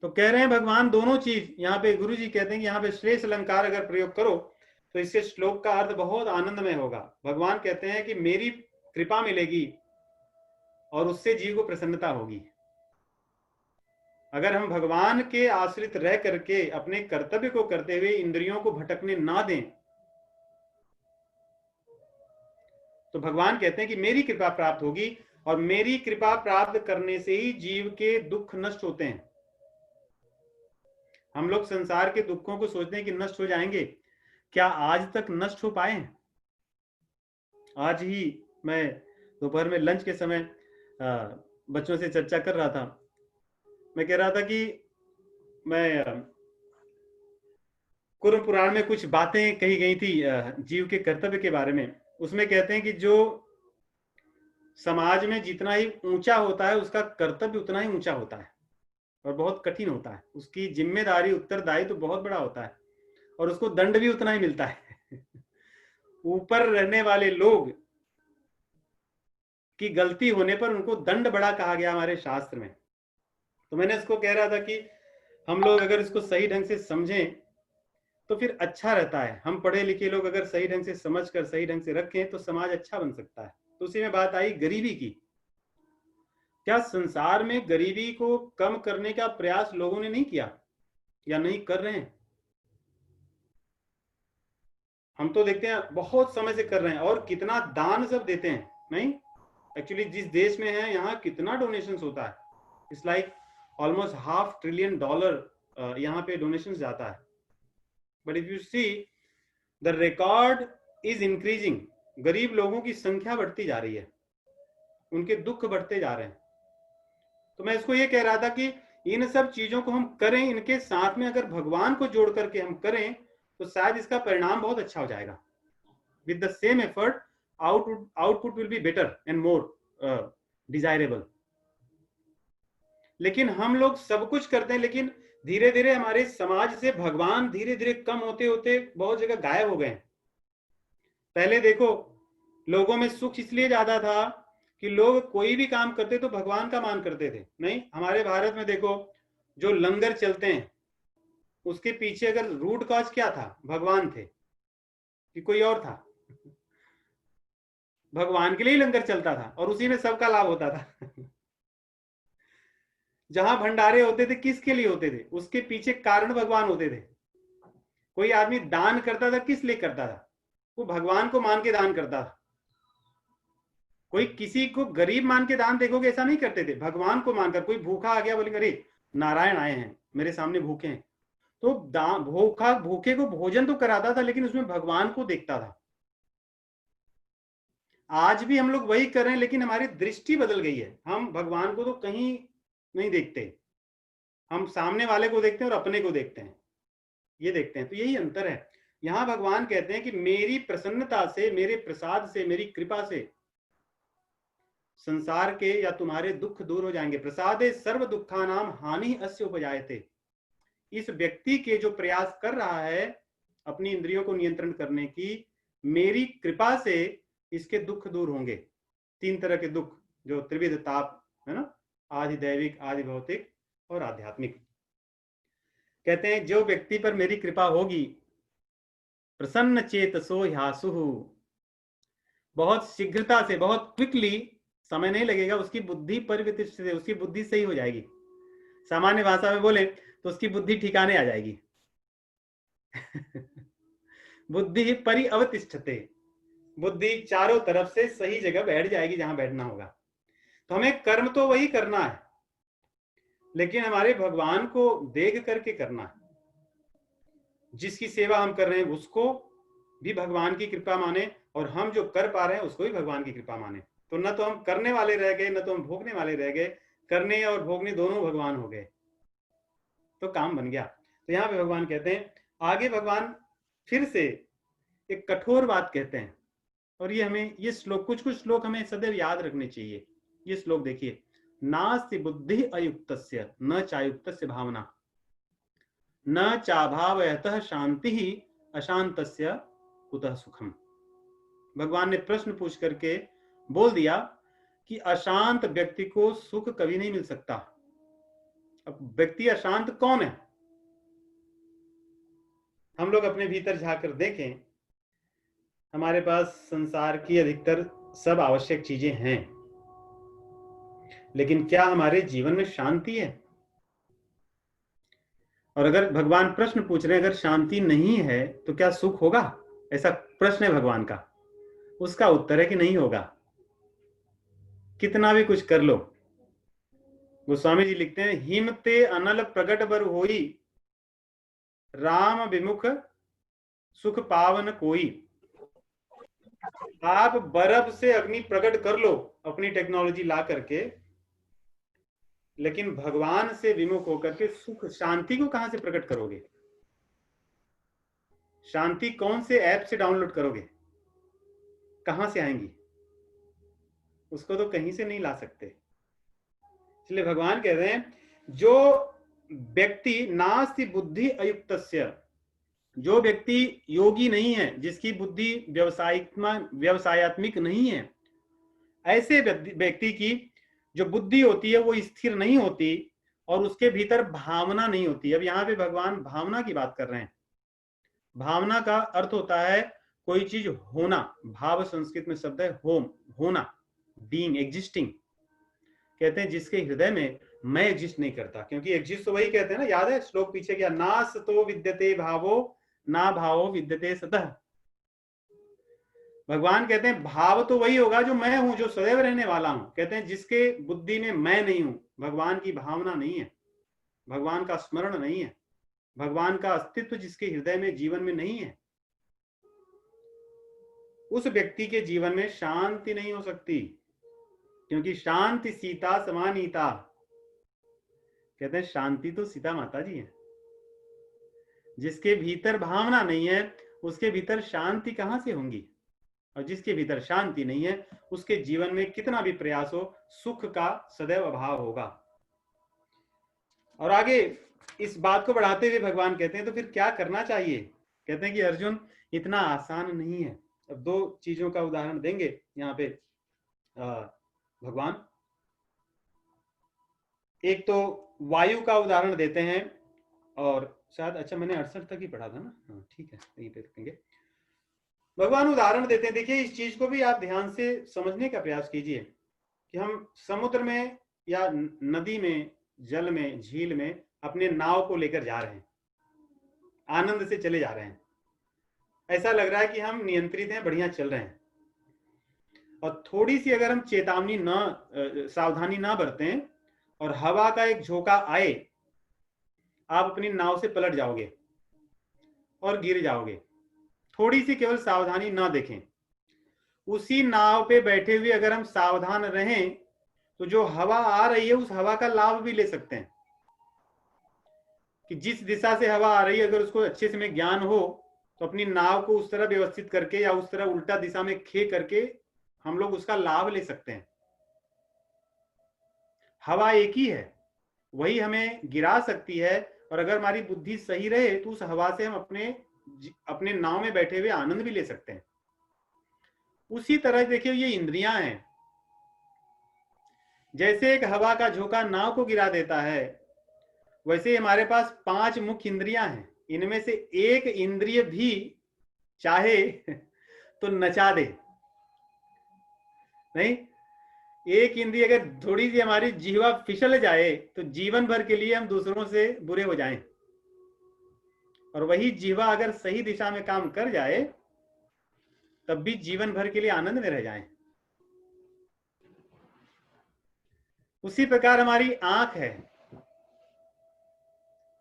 तो कह रहे हैं भगवान दोनों चीज यहाँ पे, गुरु जी कहते हैं कि यहाँ पे श्रेष्ठ अलंकार अगर प्रयोग करो तो इसके श्लोक का अर्थ बहुत आनंदमय होगा। भगवान कहते हैं कि मेरी कृपा मिलेगी और उससे जीव को प्रसन्नता होगी। अगर हम भगवान के आश्रित रह करके अपने कर्तव्य को करते हुए इंद्रियों को भटकने ना दें, तो भगवान कहते हैं कि मेरी कृपा प्राप्त होगी, और मेरी कृपा प्राप्त करने से ही जीव के दुख नष्ट होते हैं। हम लोग संसार के दुखों को सोचते हैं कि नष्ट हो जाएंगे, क्या आज तक नष्ट हो पाए? आज ही मैं दोपहर में लंच के समय बच्चों से चर्चा कर रहा था। मैं कह रहा था कि मैं कुर्म पुराण में कुछ बातें कही गई थी जीव के कर्तव्य के बारे में। उसमें कहते हैं कि जो समाज में जितना ही ऊंचा होता है उसका कर्तव्य उतना ही ऊंचा होता है और बहुत कठिन होता है। उसकी जिम्मेदारी, उत्तरदायित्व तो बहुत बड़ा होता है और उसको दंड भी उतना ही मिलता है। ऊपर रहने वाले लोग की गलती होने पर उनको दंड बड़ा कहा गया हमारे शास्त्र में। तो मैंने इसको कह रहा था कि हम लोग अगर इसको सही ढंग से समझें तो फिर अच्छा रहता है। हम पढ़े लिखे लोग अगर सही ढंग से समझ कर सही ढंग से रखें तो समाज अच्छा बन सकता है। तो उसी में बात आई गरीबी की। क्या संसार में गरीबी को कम करने का प्रयास लोगों ने नहीं किया या नहीं कर रहे हैं? हम तो देखते हैं बहुत समय से कर रहे हैं, और कितना दान सब देते हैं। नहीं, एक्चुअली जिस देश में है यहाँ कितना डोनेशन होता है, इट्स लाइक ऑलमोस्ट $500 billion यहाँ पे डोनेशन जाता है। But if you see the record is increasing, गरीब लोगों की संख्या बढ़ती जा रही है, उनके दुख बढ़ते जा रहे हैं। तो मैं इसको ये कह रहा था कि इन सब चीजों को हम करें, इनके साथ में अगर भगवान को जोड़ करके हम करें तो शायद इसका परिणाम बहुत अच्छा हो जाएगा। With the same effort output will be better and more desirable. लेकिन हम लोग सब कुछ करते हैं, लेकिन धीरे धीरे हमारे समाज से भगवान धीरे धीरे कम होते होते बहुत जगह गायब हो गए। पहले देखो लोगों में सुख इसलिए ज्यादा था कि लोग कोई भी काम करते तो भगवान का मान करते थे। नहीं, हमारे भारत में देखो जो लंगर चलते हैं उसके पीछे अगर रूट कॉज क्या था, भगवान थे कि कोई और था? भगवान के लिए ही लंगर चलता था और उसी में सबका लाभ होता था। जहां भंडारे होते थे किसके लिए होते थे? उसके पीछे कारण भगवान होते थे। कोई आदमी दान करता था किस लिए करता था? वो भगवान को मान के दान करता था। कोई किसी को गरीब मान के दान देखोगे ऐसा नहीं करते थे, भगवान को मानकर। कोई भूखा आ गया, बोलेंगे अरे नारायण आए हैं मेरे सामने भूखे हैं, तो भूखे को भोजन तो कराता था लेकिन उसमें भगवान को देखता था। आज भी हम लोग वही कर रहे हैं, लेकिन हमारी दृष्टि बदल गई है। हम भगवान को तो कहीं नहीं देखते। हम सामने वाले को देखते हैं और अपने को देखते हैं, ये देखते हैं। तो यही अंतर है। यहां भगवान कहते हैं कि मेरी प्रसन्नता से, मेरे प्रसाद से, मेरी कृपा से संसार के या तुम्हारे दुख दूर हो जाएंगे। प्रसादे सर्व दुखानाम हानि अस्य उपजायते। इस व्यक्ति के जो प्रयास कर रहा है अपनी इंद्रियों को नियंत्रण करने की, मेरी कृपा से इसके दुख दूर होंगे। 3 तरह के दुख, जो त्रिविध ताप है ना, आदि दैविक, आदि भौतिक और आध्यात्मिक। कहते हैं जो व्यक्ति पर मेरी कृपा होगी, प्रसन्न चेतसो ह्यासु, बहुत शीघ्रता से, बहुत क्विकली, समय नहीं लगेगा, उसकी बुद्धि परिवर्तित, उसकी बुद्धि सही हो जाएगी। सामान्य भाषा में बोले तो उसकी बुद्धि ठिकाने आ जाएगी। बुद्धि परिअवतिष्ठते, बुद्धि चारों तरफ से सही जगह बैठ जाएगी जहां बैठना होगा। तो हमें कर्म तो वही करना है, लेकिन हमारे भगवान को देख करके करना है। जिसकी सेवा हम कर रहे हैं उसको भी भगवान की कृपा माने, और हम जो कर पा रहे हैं उसको भी भगवान की कृपा माने। तो न तो हम करने वाले रह गए, न तो हम भोगने वाले रह गए, करने और भोगने दोनों भगवान हो गए, तो काम बन गया। तो यहाँ पे भगवान कहते हैं, आगे भगवान फिर से एक कठोर बात कहते हैं, और ये हमें, ये श्लोक, कुछ कुछ श्लोक हमें सदैव याद रखने चाहिए। ये श्लोक देखिए, नास्ति बुद्धि अयुक्तस्य न चायुक्तस्य भावना, न चाभावयतः शांति ही अशांतस्य कुतः सुखम। भगवान ने प्रश्न पूछ करके बोल दिया कि अशांत व्यक्ति को सुख कभी नहीं मिल सकता। अब व्यक्ति अशांत कौन है? हम लोग अपने भीतर झांकर देखें, हमारे पास संसार की अधिकतर सब आवश्यक चीजें हैं, लेकिन क्या हमारे जीवन में शांति है? और अगर भगवान प्रश्न पूछ रहे हैं, अगर शांति नहीं है तो क्या सुख होगा? ऐसा प्रश्न है भगवान का। उसका उत्तर है कि नहीं होगा, कितना भी कुछ कर लो। गोस्वामी जी लिखते हैं, हिमते अनल प्रगट बर होई, राम विमुख सुख पावन कोई। आप बर्फ से अग्नि प्रकट कर लो अपनी टेक्नोलॉजी ला करके, लेकिन भगवान से विमुख होकर के सुख, शांति को कहां से प्रकट करोगे? शांति कौन से ऐप से डाउनलोड करोगे? कहां से आएंगी? उसको तो कहीं से नहीं ला सकते। इसलिए भगवान कह रहे हैं, जो व्यक्ति नास्ति बुद्धि अयुक्तस्य, जो व्यक्ति योगी नहीं है, जिसकी बुद्धि व्यवसायत्मिक नहीं है, ऐसे व्यक्ति की जो बुद्धि होती है वो स्थिर नहीं होती और उसके भीतर भावना नहीं होती। अब यहाँ पे भगवान भावना की बात कर रहे हैं। भावना का अर्थ होता है कोई चीज होना। भाव संस्कृत में शब्द है होम, होना, बीइंग, एग्जिस्टिंग। कहते हैं जिसके हृदय में मैं एग्जिस्ट नहीं करता, क्योंकि एग्जिस्ट तो वही कहते हैं ना, याद है श्लोक पीछे क्या, ना सतो विद्यते भावो ना भावो विद्यते सतः। भगवान कहते हैं भाव तो वही होगा जो मैं हूं, जो सदैव रहने वाला हूं। कहते हैं जिसके बुद्धि में मैं नहीं हूं, भगवान की भावना नहीं है, भगवान का स्मरण नहीं है, भगवान का अस्तित्व जिसके हृदय में, जीवन में नहीं है, उस व्यक्ति के जीवन में शांति नहीं हो सकती। क्योंकि शांति सीता समानीता। कहते हैं शांति तो सीता माता जी है। जिसके भीतर भावना नहीं है उसके भीतर शांति कहां से होंगी? और जिसके भीतर शांति नहीं है उसके जीवन में कितना भी प्रयास हो, सुख का सदैव अभाव होगा। और आगे इस बात को बढ़ाते हुए भगवान कहते हैं तो फिर क्या करना चाहिए? कहते हैं कि अर्जुन इतना आसान नहीं है। अब 2 चीजों का उदाहरण देंगे यहाँ पे भगवान। एक तो वायु का उदाहरण देते हैं, और शायद, अच्छा मैंने 68 तक ही पढ़ा था ना, हाँ ठीक है, यहीं पे रखेंगे। भगवान उदाहरण देते हैं। देखिए इस चीज को भी आप ध्यान से समझने का प्रयास कीजिए कि हम समुद्र में या नदी में, जल में, झील में अपने नाव को लेकर जा रहे हैं, आनंद से चले जा रहे हैं, ऐसा लग रहा है कि हम नियंत्रित हैं, बढ़िया चल रहे हैं। और थोड़ी सी अगर हम चेतावनी न, सावधानी ना बरतें और हवा का एक झोंका आए, आप अपनी नाव से पलट जाओगे और गिर जाओगे। थोड़ी सी केवल सावधानी ना देखें। उसी नाव पे बैठे हुए अगर हम सावधान रहें तो जो हवा आ रही है उस हवा का लाभ भी ले सकते हैं। कि जिस दिशा से हवा आ रही है, अगर उसको अच्छे से में ज्ञान हो तो अपनी नाव को उस तरह व्यवस्थित करके या उस तरह उल्टा दिशा में खे करके हम लोग उसका लाभ ले सकते हैं। हवा एक ही है, वही हमें गिरा सकती है, और अगर हमारी बुद्धि सही रहे तो उस हवा से हम अपने नाव में बैठे हुए आनंद भी ले सकते हैं। उसी तरह देखिए ये इंद्रियां हैं, जैसे एक हवा का झोंका नाव को गिरा देता है, वैसे हमारे पास 5 मुख्य इंद्रियां हैं। इनमें से एक इंद्रिय भी चाहे तो नचा दे, नहीं, एक इंद्रिय अगर थोड़ी सी हमारी जीवा फिसल जाए तो जीवन भर के लिए हम दूसरों से बुरे हो जाएं, और वही जीवा अगर सही दिशा में काम कर जाए तब भी जीवन भर के लिए आनंद में रह जाएं। उसी प्रकार हमारी आंख है,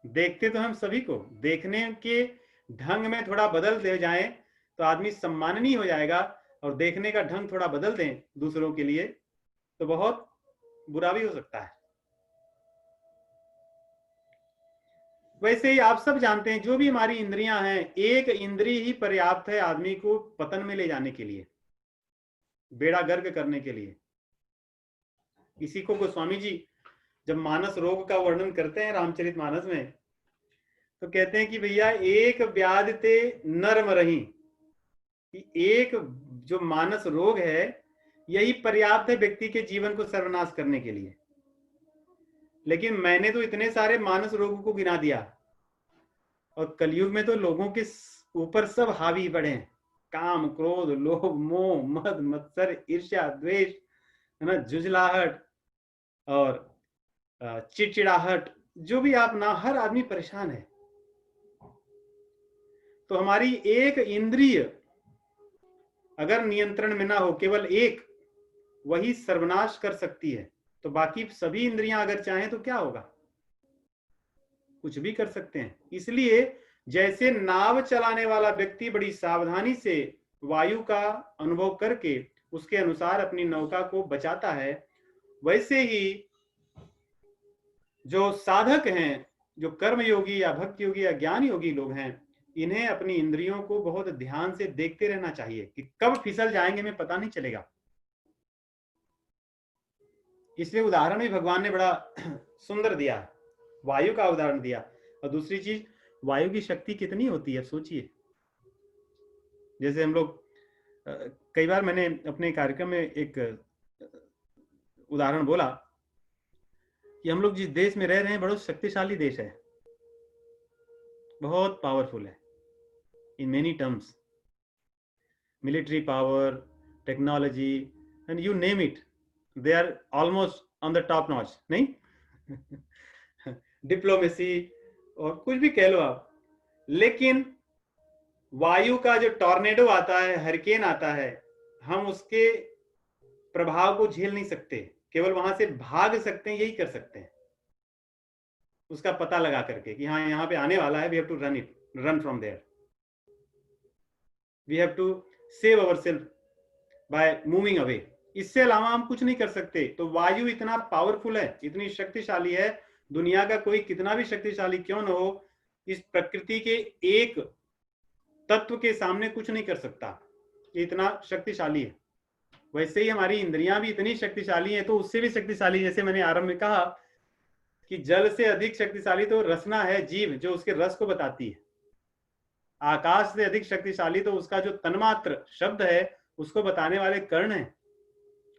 देखते तो हम सभी को, देखने के ढंग में थोड़ा बदल दे जाएं तो आदमी सम्माननीय हो जाएगा, और देखने का ढंग थोड़ा बदल दें दूसरों के लिए तो बहुत बुरा भी हो सकता है। वैसे ही आप सब जानते हैं, जो भी हमारी इंद्रियां हैं, एक इंद्रिय ही पर्याप्त है आदमी को पतन में ले जाने के लिए, बेड़ा गर्क करने के लिए। इसी को गोस्वामी जी जब मानस रोग का वर्णन करते हैं रामचरित मानस में, तो कहते हैं कि भैया एक व्याध ते नर्म रही, कि एक जो मानस रोग है यही पर्याप्त है व्यक्ति के जीवन को सर्वनाश करने के लिए। लेकिन मैंने तो इतने सारे मानस रोगों को गिना दिया, और कलयुग में तो लोगों के ऊपर सब हावी पड़े हैं, काम, क्रोध, लोभ, मोह, मद, मत्सर, ईर्ष्या, द्वेष, है ना, जुझलाहट और चिड़चिड़ाहट, जो भी आप ना, हर आदमी परेशान है। तो हमारी एक इंद्रिय अगर नियंत्रण में ना हो, केवल एक, वही सर्वनाश कर सकती है। तो बाकी सभी इंद्रियां अगर चाहें तो क्या होगा, कुछ भी कर सकते हैं। इसलिए जैसे नाव चलाने वाला व्यक्ति बड़ी सावधानी से वायु का अनुभव करके उसके अनुसार अपनी नौका को बचाता है, वैसे ही जो साधक हैं, जो कर्म योगी या भक्ति योगी या ज्ञान योगी लोग हैं, इन्हें अपनी इंद्रियों को बहुत ध्यान से देखते रहना चाहिए कि कब फिसल जाएंगे हमें पता नहीं चलेगा। इसलिए उदाहरण भी भगवान ने बड़ा सुंदर दिया, वायु का उदाहरण दिया। और दूसरी चीज, वायु की शक्ति कितनी होती है सोचिए। जैसे हम लोग कई बार मैंने अपने कार्यक्रम में एक उदाहरण बोला कि हम लोग जिस देश में रह रहे हैं बहुत शक्तिशाली देश है, बहुत पावरफुल है in many terms, military power, technology, and you name it, they are almost on the top notch, नहीं डिप्लोमेसी और कुछ भी कह लो आप। लेकिन वायु का जो टॉर्नेडो आता है, हरिकेन आता है, हम उसके प्रभाव को झेल नहीं सकते, केवल वहां से भाग सकते हैं, यही कर सकते हैं, उसका पता लगा करके कि हाँ यहाँ पे आने वाला है, we have to run it, run from there, we have to save our self by moving away. इससे अलावा हम कुछ नहीं कर सकते। तो वायु इतना पावरफुल है, इतनी शक्तिशाली है, दुनिया का कोई कितना भी शक्तिशाली क्यों न हो, इस प्रकृति के एक तत्व के सामने कुछ नहीं कर सकता, ये इतना शक्तिशाली है। वैसे ही हमारी इंद्रियां भी इतनी शक्तिशाली हैं, तो उससे भी शक्तिशाली, जैसे मैंने आरंभ में कहा कि जल से अधिक शक्तिशाली तो रसना है, जीव, जो उसके रस को बताती है। आकाश से अधिक शक्तिशाली तो उसका जो तन्मात्र शब्द है उसको बताने वाले कर्ण हैं।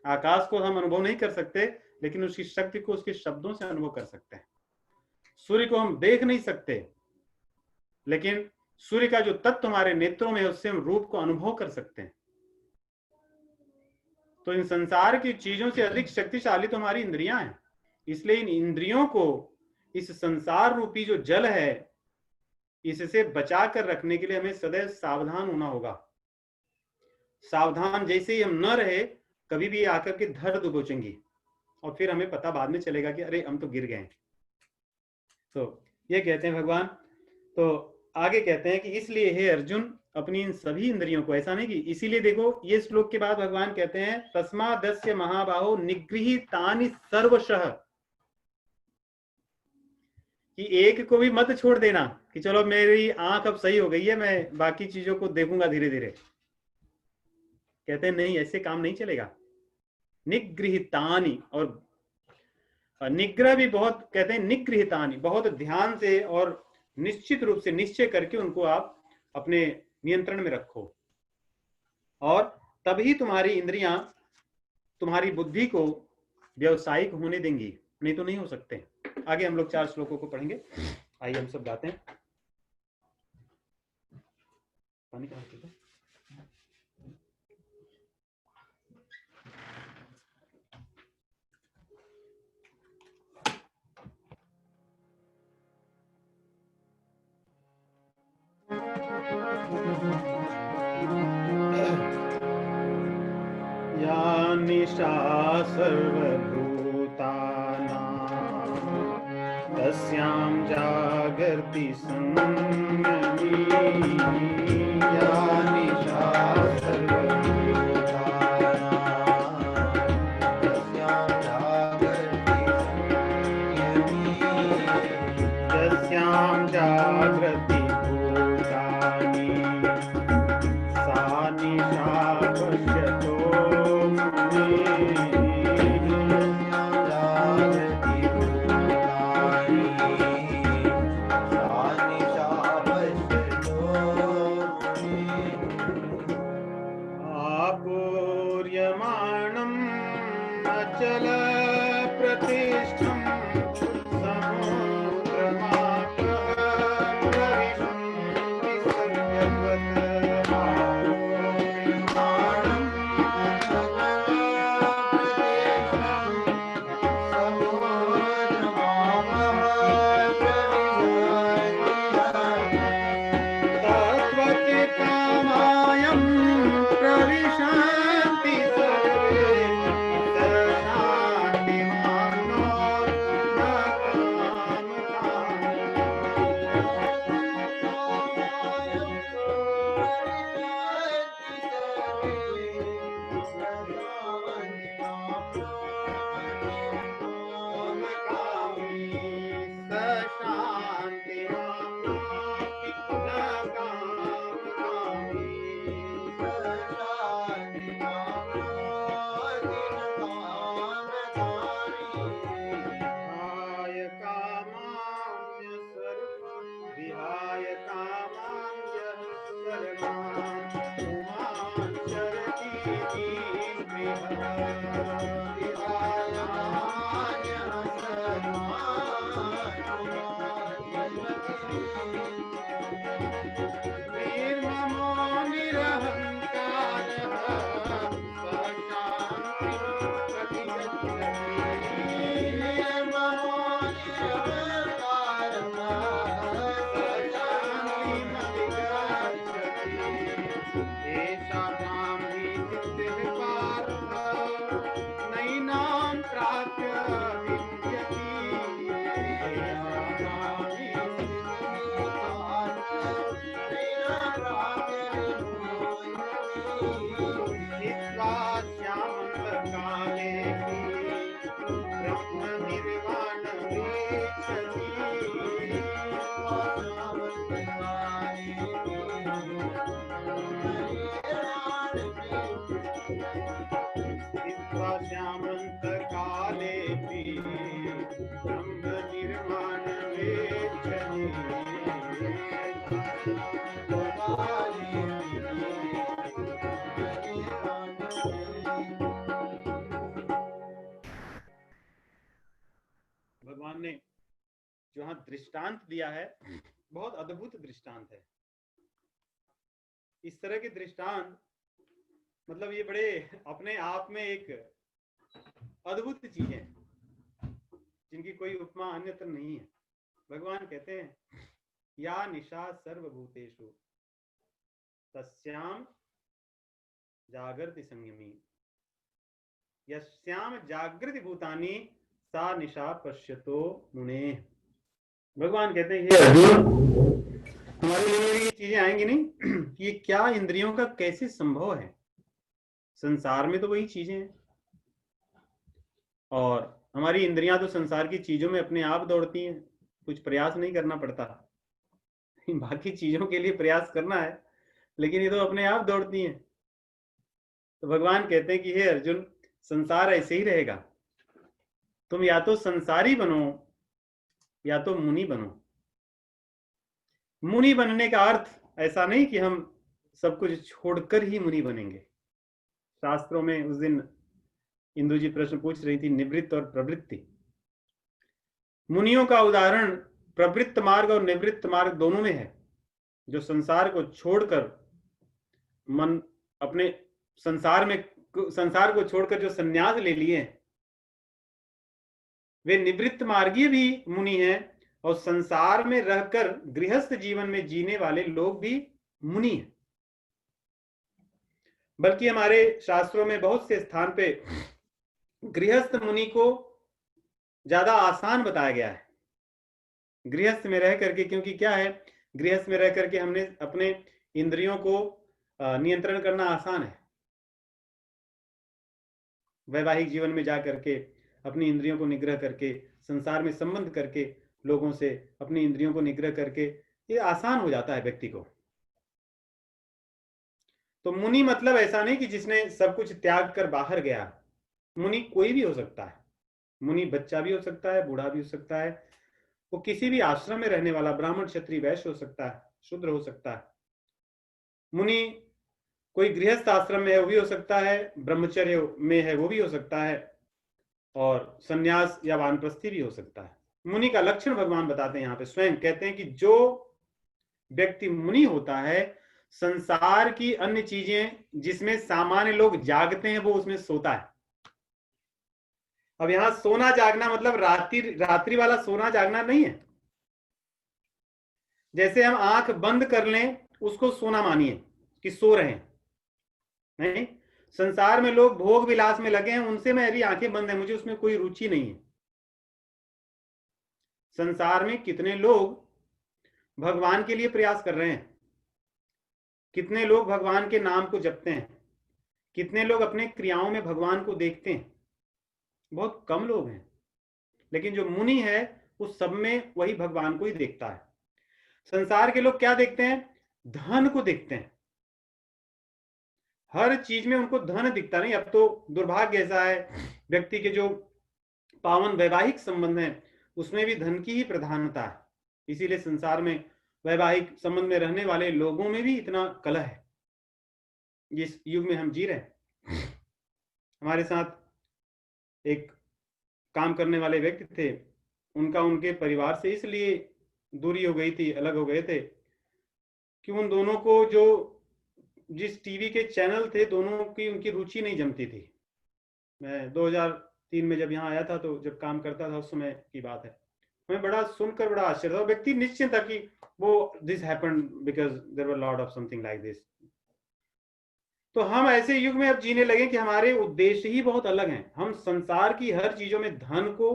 आकाश को हम अनुभव नहीं कर सकते, लेकिन उसकी शक्ति को उसके शब्दों से अनुभव कर सकते हैं। सूर्य को हम देख नहीं सकते, लेकिन सूर्य का जो तत्व हमारे नेत्रों में है उससे हम रूप को अनुभव कर सकते हैं। तो इन संसार की चीजों से अधिक शक्तिशाली तो हमारी इंद्रियां हैं। इसलिए इन इंद्रियों को इस संसार रूपी जो जल है इससे बचा कर रखने के लिए हमें सदैव सावधान होना होगा। सावधान जैसे ही हम न रहे, कभी भी आकर के धर दबोचेंगी, और फिर हमें पता बाद में चलेगा कि अरे हम तो गिर गए। तो ये कहते हैं भगवान। तो आगे कहते हैं कि इसलिए हे अर्जुन, अपनी इन सभी इंद्रियों को, ऐसा नहीं कि इसीलिए, देखो ये श्लोक के बाद भगवान कहते हैं तस्मादस्य महाबाहो निगृहीतानि सर्वशः, कि एक को भी मत छोड़ देना कि चलो मेरी आंख अब सही हो गई है, मैं बाकी चीजों को देखूंगा धीरे धीरे। कहते हैं नहीं, ऐसे काम नहीं चलेगा। निगृहितानि, और निग्रह भी बहुत, कहते हैं निगृहितानि, बहुत ध्यान से और निश्चित रूप से निश्चय करके उनको आप अपने नियंत्रण में रखो, और तभी तुम्हारी इंद्रियां तुम्हारी बुद्धि को व्यवसायिक होने देंगी, नहीं तो नहीं हो सकते। आगे हम लोग 4 श्लोकों को पढ़ेंगे। आइए हम सब गाते हैं। पानी कहाँ है? या निशा सर्वभूतानां तस्यां जागर्ति संयमी। या निशा तस्यां जागृति भूतानि सा निशा पश्यतो आपूर्यमाणम् अचल प्रतिष्ठम् भगवान ने जो यहाँ दृष्टांत दिया है बहुत अद्भुत दृष्टांत है। इस तरह के दृष्टांत मतलब ये बड़े अपने आप में एक अद्भुत चीज है जिनकी कोई उपमा अन्यत्र नहीं है। भगवान कहते हैं या निशा सर्वभूतेषु तस्याम जागृति संयमी यस्याम जागृति भूतानि सा निशा पश्यतो मुने। भगवान कहते हैं ये अर्जुन हमारे लिए ये चीजें आएंगी नहीं कि ये क्या इंद्रियों का कैसे संभव है। संसार में तो वही चीजें हैं और हमारी इंद्रियां तो संसार की चीजों में अपने आप दौड़ती हैं। कुछ प्रयास नहीं करना पड़ता। बाकी चीजों के लिए प्रयास करना है, लेकिन ये तो अपने आप दौड़ती हैं। तो भगवान कहते हैं कि हे अर्जुन, संसार ऐसे ही रहेगा, तुम या तो संसारी बनो या तो मुनि बनो। मुनि बनने का अर्थ ऐसा नहीं कि हम सब कुछ छोड़कर ही मुनि बनेंगे। शास्त्रों में उस दिन इंदु जी प्रश्न पूछ रही थी, निवृत्त और प्रवृत्ति। मुनियों का उदाहरण प्रवृत्त मार्ग और निवृत्त मार्ग दोनों में है, जो संसार को छोड़कर मन अपने संसार को छोड़कर जो संन्यास ले लिए हैं, वे निवृत्त मार्गीय भी मुनि हैं, और संसार में रहकर गृहस्थ जीवन में जीने वाले लोग भी मुनि हैं। बल्कि हमारे शास्त्रों में बहुत से स्थान पे गृहस्थ मुनि को ज्यादा आसान बताया गया है, गृहस्थ में रह करके। क्योंकि क्या है, गृहस्थ में रह करके हमने अपने इंद्रियों को नियंत्रण करना आसान है। वैवाहिक जीवन में जा करके अपनी इंद्रियों को निग्रह करके, संसार में संबंध करके, लोगों से अपनी इंद्रियों को निग्रह करके, ये आसान हो जाता है व्यक्ति को। तो मुनि मतलब ऐसा नहीं कि जिसने सब कुछ त्याग कर बाहर गया। मुनि कोई भी हो सकता है। मुनि बच्चा भी हो सकता है, बूढ़ा भी हो सकता है, वो किसी भी आश्रम में रहने वाला ब्राह्मण, क्षत्रिय, वैश्य हो सकता है, शूद्र हो सकता है। मुनि कोई गृहस्थ आश्रम में है वो भी हो सकता है, ब्रह्मचर्य में है वो भी हो सकता है, और संन्यास या वानप्रस्थी भी हो सकता है। मुनि का लक्षण भगवान बताते हैं यहाँ पे, स्वयं कहते हैं कि जो व्यक्ति मुनि होता है, संसार की अन्य चीजें जिसमें सामान्य लोग जागते हैं वो उसमें सोता है। अब यहां सोना जागना मतलब रात्रि वाला सोना जागना नहीं है। जैसे हम आंख बंद कर लें उसको सोना मानिए कि सो रहे हैं, नहीं। संसार में लोग भोग विलास में लगे हैं, उनसे मेरी आंखें बंद है, मुझे उसमें कोई रुचि नहीं है। संसार में कितने लोग भगवान के लिए प्रयास कर रहे हैं, कितने लोग भगवान के नाम को जपते हैं, कितने लोग अपने क्रियाओं में भगवान को देखते हैं, बहुत कम लोग हैं। लेकिन जो मुनि है उस सब में वही भगवान को ही देखता है। संसार के लोग क्या देखते हैं, धन को देखते हैं, हर चीज में उनको धन दिखता नहीं। अब तो दुर्भाग्य ऐसा है, व्यक्ति के जो पावन वैवाहिक संबंध है उसमें भी धन की ही प्रधानता है। इसीलिए संसार में वैवाहिक संबंध में रहने वाले लोगों में भी इतना कलह है। जिस युग में हम जी रहे हैं, हमारे साथ एक काम करने वाले व्यक्ति थे, उनका उनके परिवार से इसलिए दूरी हो गई थी, अलग हो गए थे, कि उन दोनों को जो जिस टीवी के चैनल थे दोनों की उनकी रुचि नहीं जमती थी। मैं 2003 में जब यहाँ आया था, तो जब काम करता था उस समय की बात है, मैं बड़ा सुनकर बड़ा आश्चर्य था। व्यक्ति निश्चित था कि वो this happened because there were lot of something like this. तो हम ऐसे युग में अब जीने लगे कि हमारे उद्देश्य ही बहुत अलग हैं। हम संसार की हर चीजों में धन को,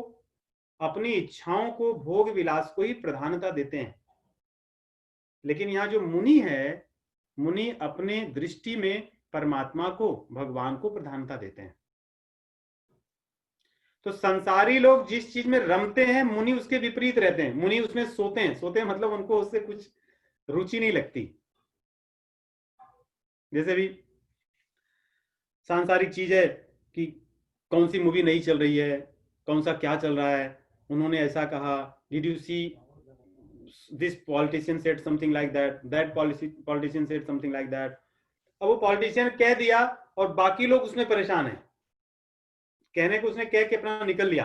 अपनी इच्छाओं को, भोग विलास को ही प्रधानता देते हैं। लेकिन यहाँ जो मुनि है, मुनि अपने दृष्टि में परमात्मा को, भगवान को प्रधानता देते हैं। तो संसारी लोग जिस चीज में रमते हैं, मुनि उसके विपरीत रहते हैं, मुनि उसमें सोते हैं। सोते हैं मतलब उनको उससे कुछ रुचि नहीं लगती। जैसे भी सांसारिक चीज है कि कौन सी मूवी नहीं चल रही है, कौन सा क्या चल रहा है, उन्होंने ऐसा कहा, did you see this politician said something like that, that politician said something like that. अब वो पॉलिटिशियन कह दिया और बाकी लोग उसमें परेशान हैं, कहने को उसने कह के अपना निकल लिया।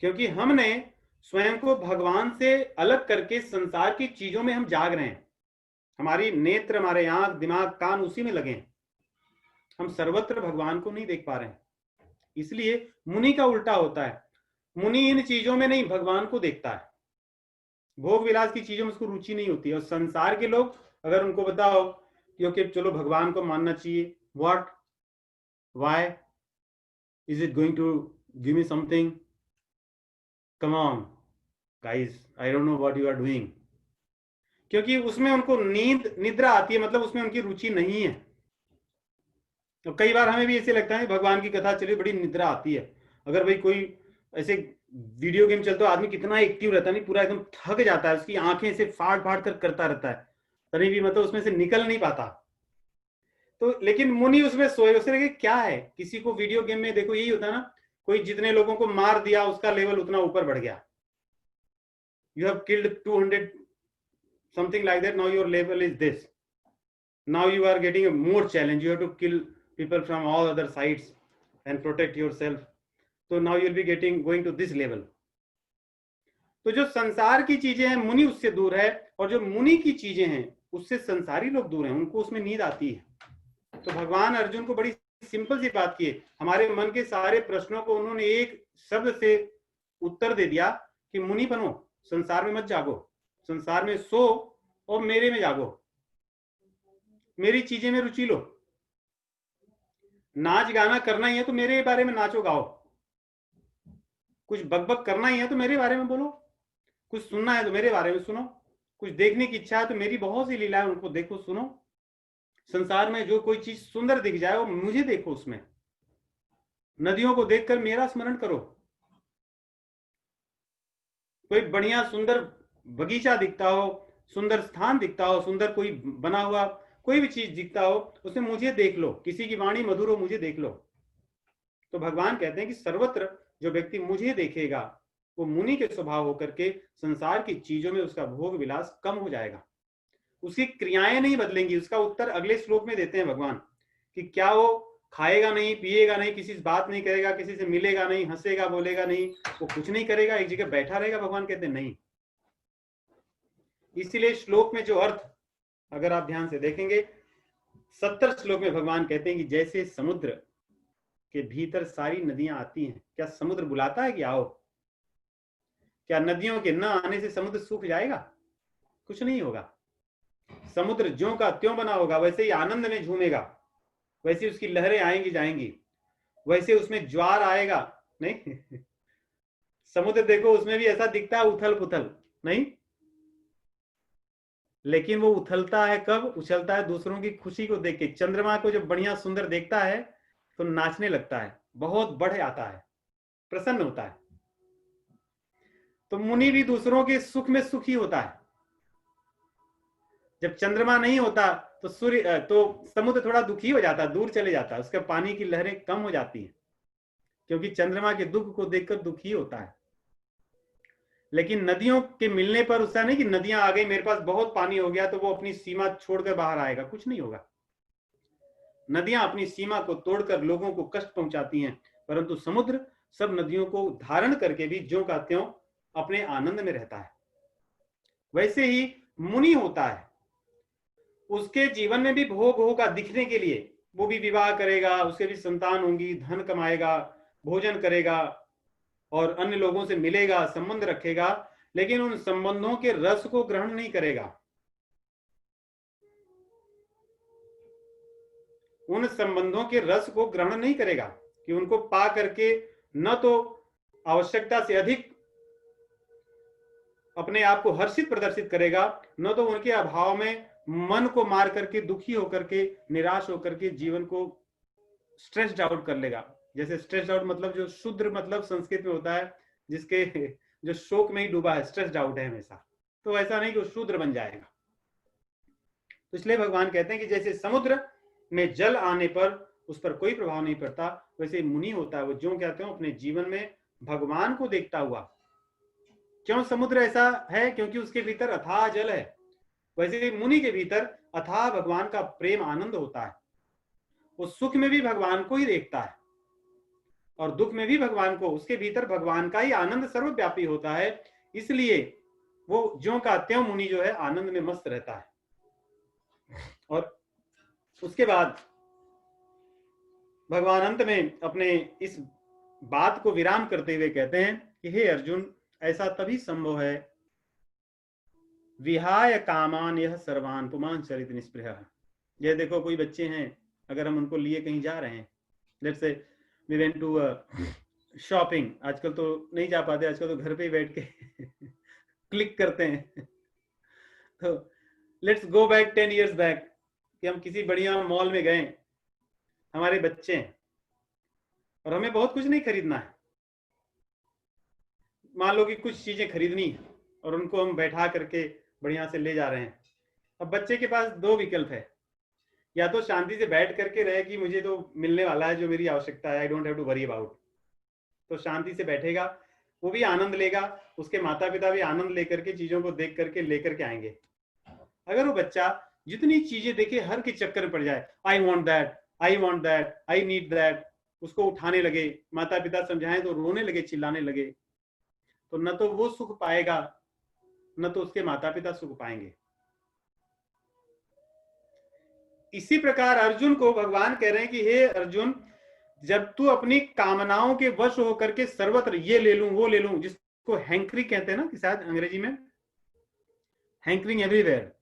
क्योंकि हमने स्वयं को भगवान से अलग करके संसार की चीजों में हम जाग रहे हैं। हमारी नेत्र, हमारे आंख, दिमाग, कान उसी में लगे हैं। हम सर्वत्र भगवान को नहीं देख पा रहे हैं। इसलिए मुनि का उल्टा होता है, मुनि इन चीजों में नहीं, भगवान को देखता है। भोग विलास की चीजों में उसको रुचि नहीं होती है। और संसार के लोग अगर उनको बताओ कि चलो भगवान को मानना चाहिए, what, why, is it going to give me something, come on guys, I don't know what you are doing. क्योंकि उसमें उनको निद्रा आती है, मतलब उसमें उनकी रुचि नहीं है। तो कई बार हमें भी ऐसे लगता है भगवान की कथा चली, बड़ी निद्रा आती है। अगर भाई कोई ऐसे वीडियो गेम चलते आदमी कितना एक्टिव रहता है, नहीं पूरा एकदम थक जाता है, उसकी आंखें से फाड़ फाड़ कर करता रहता है, तभी भी मतलब उसमें से निकल नहीं पाता। तो लेकिन मुनि उसमें सोए, उसे लगे क्या है, किसी को वीडियो गेम में देखो यही होता है ना, कोई जितने लोगों को मार दिया उसका लेवल उतना ऊपर बढ़ गया, you have killed 200 something like that, now your level is this, now you are getting a more challenge, you have to kill people from all other sides and protect yourself, so now you will be going to this level. तो जो संसार की चीजें हैं मुनि उससे दूर है, और जो मुनि की चीजें हैं उससे संसारी लोग दूर हैं, उनको उसमें नींद आती है। तो भगवान अर्जुन को बड़ी सिंपल सी बात की है, हमारे मन के सारे प्रश्नों को उन्होंने एक शब्द से उत्तर दे दिया कि मुनि बनो, संसार में मत जागो, संसार में सो और मेरे में जागो, मेरी चीजें में रुचि लो, नाच गाना करना ही है तो मेरे बारे में नाचो गाओ, कुछ बकबक करना ही है तो मेरे बारे में बोलो, कुछ सुनना है तो मेरे बारे में सुनो, कुछ देखने की इच्छा है तो मेरी बहुत सी लीलाएं उनको देखो सुनो, संसार में जो कोई चीज सुंदर दिख जाए वो मुझे देखो, उसमें नदियों को देखकर मेरा स्मरण करो, कोई बढ़िया सुंदर बगीचा दिखता हो, सुंदर स्थान दिखता हो, सुंदर कोई बना हुआ कोई भी चीज दिखता हो, उसमें मुझे देख लो, किसी की वाणी मधुर हो मुझे देख लो। तो भगवान कहते हैं कि सर्वत्र जो व्यक्ति मुझे देखेगा वो मुनि के स्वभाव होकर के संसार की चीजों में उसका भोग विलास कम हो जाएगा, उसकी क्रियाएं नहीं बदलेंगी। उसका उत्तर अगले श्लोक में देते हैं भगवान कि क्या वो खाएगा नहीं, पिएगा नहीं, किसी से बात नहीं करेगा, किसी से मिलेगा नहीं, हंसेगा बोलेगा नहीं, वो कुछ नहीं करेगा, एक जगह बैठा रहेगा? भगवान कहते हैं नहीं। इसीलिए श्लोक में जो अर्थ अगर आप ध्यान से देखेंगे 70 श्लोक में भगवान कहते हैं कि जैसे समुद्र के भीतर सारी नदियां आती हैं, क्या समुद्र बुलाता है कि आओ? क्या नदियों के न आने से समुद्र सूख जाएगा? कुछ नहीं होगा। समुद्र ज्यों का त्यों बना होगा, वैसे ही आनंद में झूमेगा, वैसे उसकी लहरें आएंगी जाएंगी, वैसे उसमें ज्वार आएगा नहीं समुद्र देखो उसमें भी ऐसा दिखता है उथल पुथल नहीं, लेकिन वो उथलता है कब? उछलता है दूसरों की खुशी को देख के। चंद्रमा को जब बढ़िया सुंदर देखता है तो नाचने लगता है, बहुत बढ़ आता है, प्रसन्न होता है। तो मुनि भी दूसरों के सुख में सुखी होता है। जब चंद्रमा नहीं होता तो सूर्य तो समुद्र थोड़ा दुखी हो जाता है, दूर चले जाता है, उसके पानी की लहरें कम हो जाती हैं, क्योंकि चंद्रमा के दुख को देखकर दुखी होता है। लेकिन नदियों के मिलने पर उसका नहीं कि नदियां आ गई, मेरे पास बहुत पानी हो गया तो वो अपनी सीमा छोड़कर बाहर आएगा, कुछ नहीं होगा। नदियां अपनी सीमा को तोड़कर लोगों को कष्ट पहुंचाती हैं, परंतु समुद्र सब नदियों को धारण करके भी ज्यों का त्यों अपने आनंद में रहता है। वैसे ही मुनि होता है, उसके जीवन में भी भोग होगा दिखने के लिए, वो भी विवाह करेगा, उसके भी संतान होंगी, धन कमाएगा, भोजन करेगा और अन्य लोगों से मिलेगा, संबंध रखेगा, लेकिन उन संबंधों के रस को ग्रहण नहीं करेगा। उन संबंधों के रस को ग्रहण नहीं करेगा कि उनको पा करके न तो आवश्यकता से अधिक अपने आप को हर्षित प्रदर्शित करेगा, न तो उनके अभाव में मन को मार करके दुखी होकर के निराश होकर के जीवन को स्ट्रेस्ड आउट कर लेगा। जैसे स्ट्रेस्ड आउट मतलब जो शुद्र मतलब संस्कृत में होता है, जिसके जो शोक में ही डूबा है, स्ट्रेस्ड आउट है हमेशा, तो ऐसा नहीं कि वो शूद्र बन जाएगा। तो इसलिए भगवान कहते हैं कि जैसे समुद्र में जल आने पर उस पर कोई प्रभाव नहीं पड़ता, वैसे मुनि होता है वो जो कहते हैं अपने जीवन में भगवान को देखता हुआ। क्यों समुद्र ऐसा है? क्योंकि उसके भीतर अथाह जल है। वैसे ही मुनि के भीतर अथाह भगवान का प्रेम आनंद होता है, वो सुख में भी भगवान को ही देखता है और दुख में भी भगवान को, उसके भीतर भगवान का ही आनंद सर्वव्यापी होता है, इसलिए वो ज्यों का त्यों मुनि जो है आनंद में मस्त रहता है। और उसके बाद भगवान अंत में अपने इस बात को विराम करते हुए कहते हैं कि हे अर्जुन, ऐसा तभी संभव है विहाय कामान यह सर्वान पुमान चरित निस्पृह। ये देखो कोई बच्चे हैं, अगर हम उनको लिए कहीं जा रहे हैं, let's say we went to shopping, आजकल तो नहीं जा पाते, आजकल तो घर पे ही बैठ के क्लिक करते हैं तो let's go back 10 years back कि हम किसी बढ़िया मॉल में गए, हमारे बच्चे हैं और हमें बहुत कुछ नहीं खरीदना है, मान लो कि कुछ चीजें खरीदनी है और उनको हम बैठा करके बढ़िया से ले जा रहे हैं। अब बच्चे के पास दो विकल्प है, या तो शांति से बैठ करके रहे कि मुझे तो मिलने वाला है जो मेरी आवश्यकता है, I don't have to worry about, तो शांति से बैठेगा, वो भी आनंद लेगा, उसके माता पिता भी आनंद लेकर के चीजों को देख करके लेकर के आएंगे। अगर वो बच्चा जितनी चीजें देखे हर के चक्कर में पड़ जाए, I want that, I want that, I need that, उसको उठाने लगे, माता पिता समझाएं तो रोने लगे, चिल्लाने लगे, तो न तो वो सुख पाएगा न तो उसके माता पिता सुख पाएंगे। इसी प्रकार अर्जुन को भगवान कह रहे हैं कि हे अर्जुन, जब तू अपनी कामनाओं के वश होकर के सर्वत्र ये ले लूं वो ले लूं, जिसको हैंकरिंग कहते हैं ना, कि शायद अंग्रेजी में हैंकरिंग एवरीवेयर,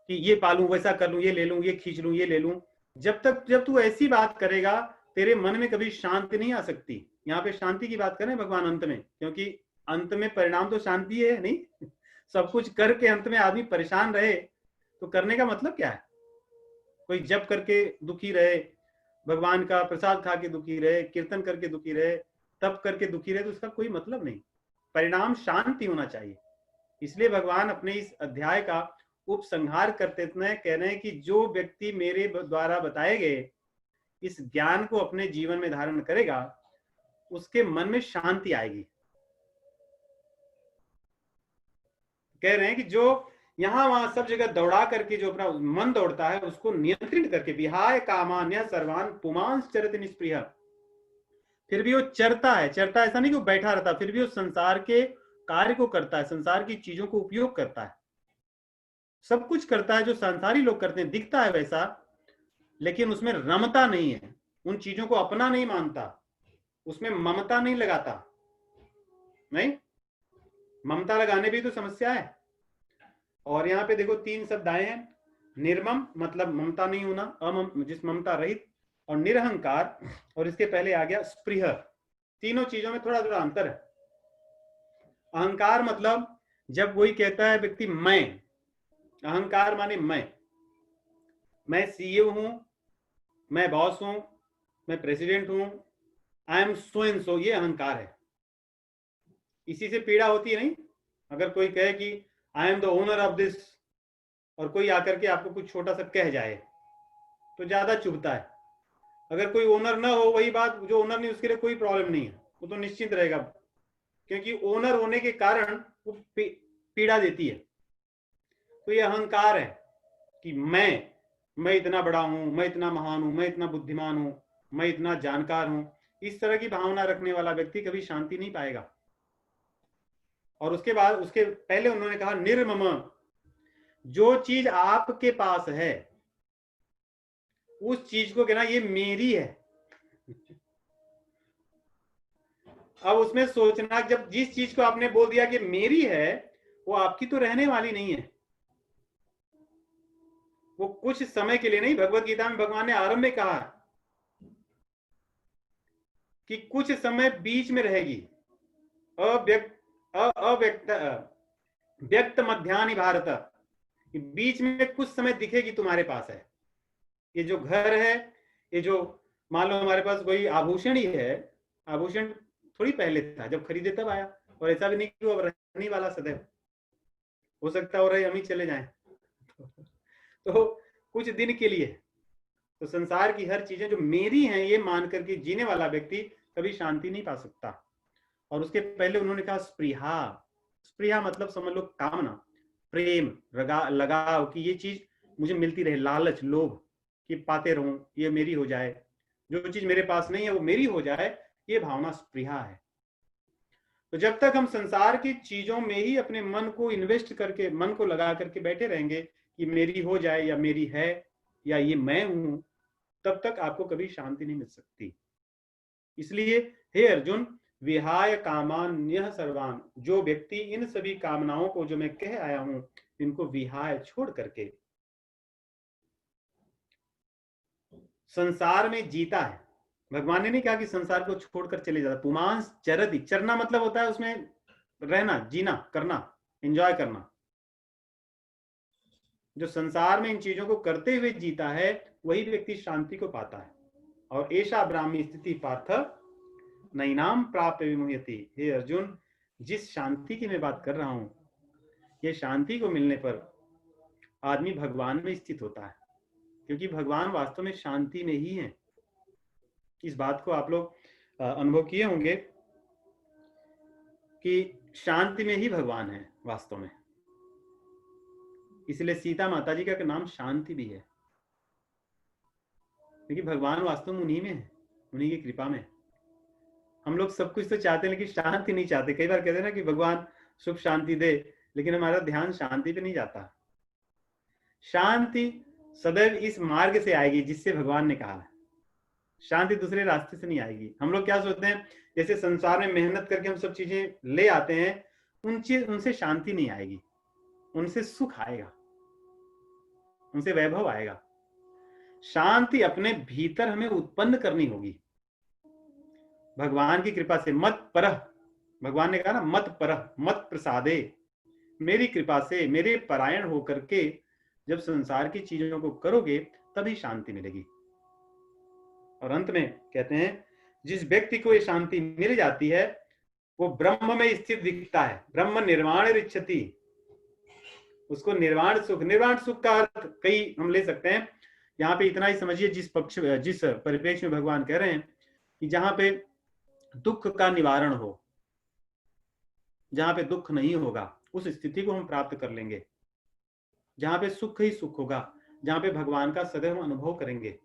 कि ये पालूं वैसा कर लूं, ये ले लूं, ये खींच लूं, ये ले लूं, जब तू ऐसी बात करेगा तेरे मन में कभी शांति नहीं आ सकती। यहाँ पे शांति की बात करें भगवान अंत में, क्योंकि अंत में परिणाम तो शांति है नहीं। सब कुछ करके अंत में आदमी परेशान रहे तो करने का मतलब क्या है? कोई जप करके दुखी रहे, भगवान का प्रसाद खा के दुखी रहे, कीर्तन करके दुखी रहे, तप करके दुखी रहे, तो उसका कोई मतलब नहीं। परिणाम शांति होना चाहिए। इसलिए भगवान अपने इस अध्याय का उपसंहार करते कह रहे हैं कि जो व्यक्ति मेरे द्वारा बताए गए इस ज्ञान को अपने जीवन में धारण करेगा उसके मन में शांति आएगी। कह रहे हैं कि जो यहां वहां सब जगह दौड़ा करके जो अपना मन दौड़ता है उसको नियंत्रित करके, विहाय कामान्य सर्वान पुमांस चरति निष्प्रिय, फिर भी वो चरता है। चरता ऐसा नहीं कि वो बैठा रहता, फिर भी वो संसार के कार्य को करता है, संसार की चीजों को उपयोग करता है, सब कुछ करता है जो संसारी लोग करते हैं, दिखता है वैसा, लेकिन उसमें रमता नहीं है, उन चीजों को अपना नहीं मानता, उसमें ममता नहीं लगाता। नहीं, ममता लगाने भी तो समस्या है। और यहाँ पे देखो 3 शब्द आए हैं, निर्मम मतलब ममता नहीं होना, जिस ममता रहित, और निरहंकार, और इसके पहले आ गया स्पृह। तीनों चीजों में थोड़ा थोड़ा अंतर है। अहंकार मतलब जब कोई कहता है व्यक्ति मैं, अहंकार माने मैं सीईओ हूं, मैं बॉस हूं, मैं प्रेसिडेंट हूं, I am so and so, ये अहंकार है। इसी से पीड़ा होती है नहीं? अगर कोई कहे कि I am the owner of this, और कोई आकर के आपको कुछ छोटा सा कह जाए तो ज्यादा चुभता है। अगर कोई ओनर ना हो, वही बात, जो ओनर नहीं उसके लिए कोई प्रॉब्लम नहीं है, वो तो निश्चिंत रहेगा, क्योंकि ओनर होने के कारण वो पीड़ा देती है। तो ये अहंकार है कि मैं इतना बड़ा हूं, मैं इतना महान हूं, मैं इतना बुद्धिमान हूं, मैं इतना जानकार हूं। इस तरह की भावना रखने वाला व्यक्ति कभी शांति नहीं पाएगा। और उसके बाद, उसके पहले उन्होंने कहा निर्मम, जो चीज आपके पास है उस चीज को कहना ये मेरी है। अब उसमें सोचना, जब जिस चीज को आपने बोल दिया कि मेरी है, वो आपकी तो रहने वाली नहीं है, वो कुछ समय के लिए नहीं। भगवत गीता में भगवान ने आरंभ में कहा कि कुछ समय बीच में रहेगी, व्यक्त मध्यान्ह भारत, बीच में कुछ समय दिखेगी तुम्हारे पास है। ये जो घर है, ये जो मान लो हमारे पास कोई आभूषण ही है, आभूषण थोड़ी पहले था, जब खरीदे तब आया, और ऐसा भी नहीं कि वो रहने वाला सदैव, हो सकता हो रहे हम ही चले जाएं। तो कुछ दिन के लिए। तो संसार की हर चीजें जो मेरी हैं ये मान करके जीने वाला व्यक्ति कभी शांति नहीं पा सकता। और उसके पहले उन्होंने कहा स्पृहा। स्पृहा मतलब समझ लो कामना, प्रेम, लगाव कि ये चीज मुझे मिलती रहे, लालच, लोभ कि पाते रहूं, ये मेरी हो जाए, जो चीज मेरे पास नहीं है वो मेरी हो जाए, ये भावना स्पृहा है। तो जब तक हम संसार की चीजों में ही अपने मन को इन्वेस्ट करके, मन को लगा करके बैठे रहेंगे कि मेरी हो जाए, या मेरी है, या ये मैं हूं, तब तक आपको कभी शांति नहीं मिल सकती। इसलिए हे अर्जुन, विहाय कामान्य सर्वान, जो व्यक्ति इन सभी कामनाओं को जो मैं कह आया हूं इनको विहाय छोड़ करके संसार में जीता है। भगवान ने नहीं कहा कि संसार को छोड़कर चले जाता। पुमांस चरति, चरना मतलब होता है उसमें रहना, जीना, करना, एंजॉय करना। जो संसार में इन चीजों को करते हुए जीता है वही व्यक्ति शांति को पाता है। और ऐसा ब्राह्मी स्थिति पार्थ नैनाम प्राप्य विमुह्यति। हे अर्जुन, जिस शांति की मैं बात कर रहा हूं, ये शांति को मिलने पर आदमी भगवान में स्थित होता है, क्योंकि भगवान वास्तव में शांति में ही है। इस बात को आप लोग अनुभव किए होंगे कि शांति में ही भगवान है वास्तव में। इसलिए सीता माता जी का नाम शांति भी है, क्योंकि भगवान वास्तव में उन्हीं में है, उन्हीं की कृपा में। हम लोग सब कुछ तो चाहते हैं, लेकिन शांति नहीं चाहते। कई बार कहते हैं ना कि भगवान सुख शांति दे, लेकिन हमारा ध्यान शांति पे नहीं जाता। शांति सदैव इस मार्ग से आएगी जिससे भगवान ने कहा है। शांति दूसरे रास्ते से नहीं आएगी। हम लोग क्या सोचते हैं, जैसे संसार में मेहनत करके हम सब चीजें ले आते हैं, उनसे शांति नहीं आएगी, उनसे सुख आएगा, उनसे वैभव आएगा। शांति अपने भीतर हमें उत्पन्न करनी होगी भगवान की कृपा से। मत परह, भगवान ने कहा ना, मत परह मत प्रसादे, मेरी कृपा से, मेरे परायण होकर के जब संसार की चीजों को करोगे तभी शांति मिलेगी। और अंत में कहते हैं, जिस व्यक्ति को ये शांति मिल जाती है वो ब्रह्म में स्थित दिखता है। ब्रह्म निर्वाण रिच्छति, उसको निर्वाण सुख। निर्वाण सुख का अर्थ कई हम ले सकते हैं। यहाँ पे इतना ही समझिए, जिस परिप्रेक्ष्य में भगवान कह रहे हैं कि जहां पे दुख का निवारण हो, जहां पे दुख नहीं होगा, उस स्थिति को हम प्राप्त कर लेंगे। जहां पे सुख ही सुख होगा, जहां पे भगवान का सदैव अनुभव करेंगे,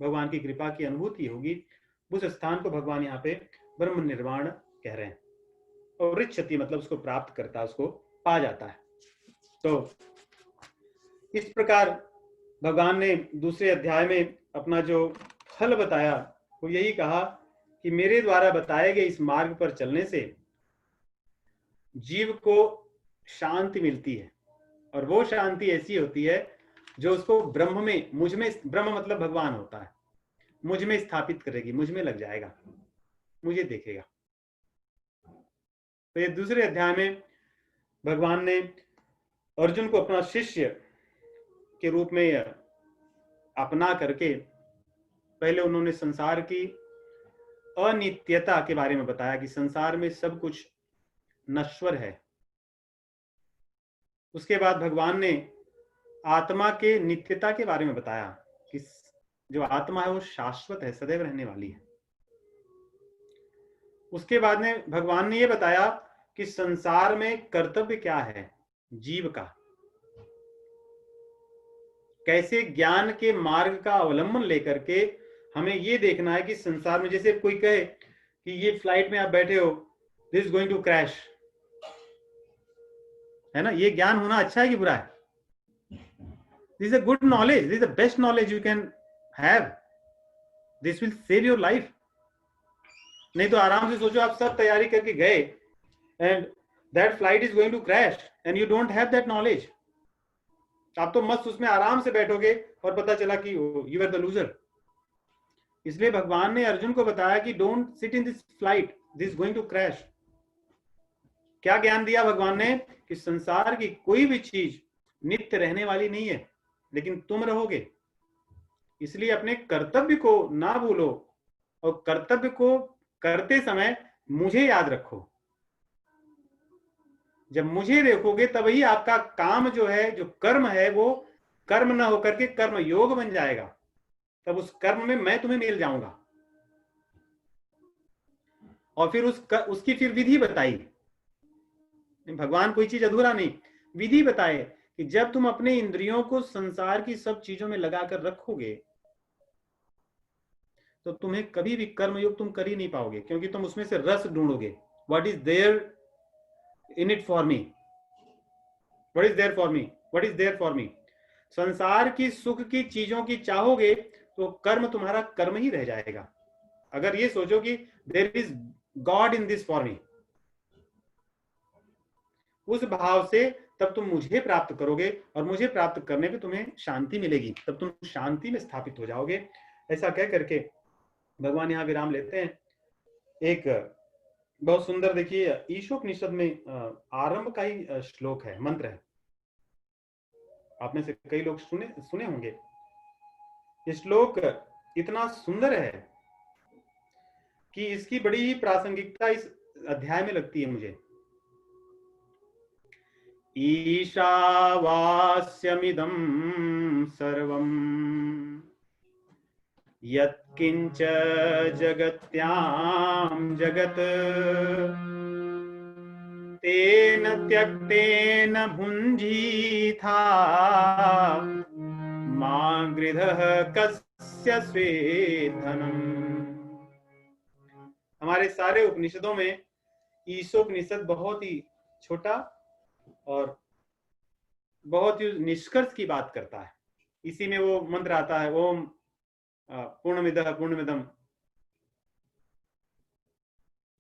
भगवान की कृपा की अनुभूति होगी, उस स्थान को भगवान यहाँ पे ब्रह्म निर्वाण कह रहे हैं। और रिच्छति मतलब उसको प्राप्त करता है, उसको पा जाता है। तो इस प्रकार भगवान ने दूसरे अध्याय में अपना जो फल बताया वो यही कहा कि मेरे द्वारा बताए गए इस मार्ग पर चलने से जीव को शांति मिलती है, और वो शांति ऐसी होती है जो उसको ब्रह्म में, मुझ में, ब्रह्म मतलब भगवान होता है, मुझ में स्थापित करेगी, मुझ में लग जाएगा, मुझे देखेगा। तो ये दूसरे अध्याय में भगवान ने अर्जुन को अपना शिष्य के रूप में अपना करके पहले उन्होंने संसार की अनित्यता के बारे में बताया कि संसार में सब कुछ नश्वर है। उसके बाद भगवान ने आत्मा के नित्यता के बारे में बताया कि जो आत्मा है वो शाश्वत है, सदैव रहने वाली है। उसके बाद में भगवान ने ये बताया कि संसार में कर्तव्य क्या है जीव का, कैसे ज्ञान के मार्ग का अवलंबन लेकर के हमें ये देखना है कि संसार में, जैसे कोई कहे कि ये फ्लाइट में आप बैठे हो, this is going to crash, है ना, ये ज्ञान होना अच्छा है कि बुरा है? This is a good knowledge, this is the best knowledge you can have, this will save your life. नहीं तो आराम से सोचो, आप सब तैयारी करके गए and that flight is going to crash and you don't have that knowledge, आप तो मस्त उसमें आराम से बैठोगे और पता चला कि यू आर द लूजर। इसलिए भगवान ने अर्जुन को बताया कि don't sit in this flight, this going to crash. क्या ज्ञान दिया भगवान ने कि संसार की कोई भी चीज नित्य रहने वाली नहीं है, लेकिन तुम रहोगे। इसलिए अपने कर्तव्य को ना भूलो, और कर्तव्य को करते समय मुझे याद रखो। जब मुझे देखोगे तभी आपका काम जो है, जो कर्म है, वो कर्म न होकर के कर्म योग बन जाएगा। तब उस कर्म में मैं तुम्हें मिल जाऊंगा। और फिर उसकी फिर विधि बताई। भगवान कोई चीज अधूरा नहीं, विधि बताए कि जब तुम अपने इंद्रियों को संसार की सब चीजों में लगाकर रखोगे तो तुम्हें कभी भी कर्मयोग तुम कर ही नहीं पाओगे, क्योंकि तुम उसमें से रस ढूंढोगे। What is there in it for me, what is there for me, what is there for me. संसार की सुख की चीजों की चाहोगे तो कर्म तुम्हारा कर्म ही रह जाएगा। अगर ये सोचो कि there is God in this for me, उस भाव से तब तुम मुझे प्राप्त करोगे, और मुझे प्राप्त करने पे तुम्हें शांति मिलेगी, तब तुम शांति में स्थापित हो जाओगे। ऐसा कह करके भगवान यहाँ विराम लेते हैं। एक बहुत सुंदर, देखिए, ईशोपनिषद में आरंभ का ही श्लोक है, मंत्र है, आप में से कई लोग सुने होंगे। ये श्लोक इतना सुंदर है कि इसकी बड़ी ही प्रासंगिकता इस अध्याय में लगती है मुझे। ईशावास्यमिदं सर्वम् यत्किंच जगत्यां जगत् तेन त्यक्तेन भुञ्जीथा मा गृधः कस्य स्वेद्धनम्। हमारे सारे उपनिषदों में ईशोपनिषद बहुत ही छोटा और बहुत ही निष्कर्ष की बात करता है। इसी में वो मंत्र आता है, ओम पूर्णमिदः पूर्णमिदम्।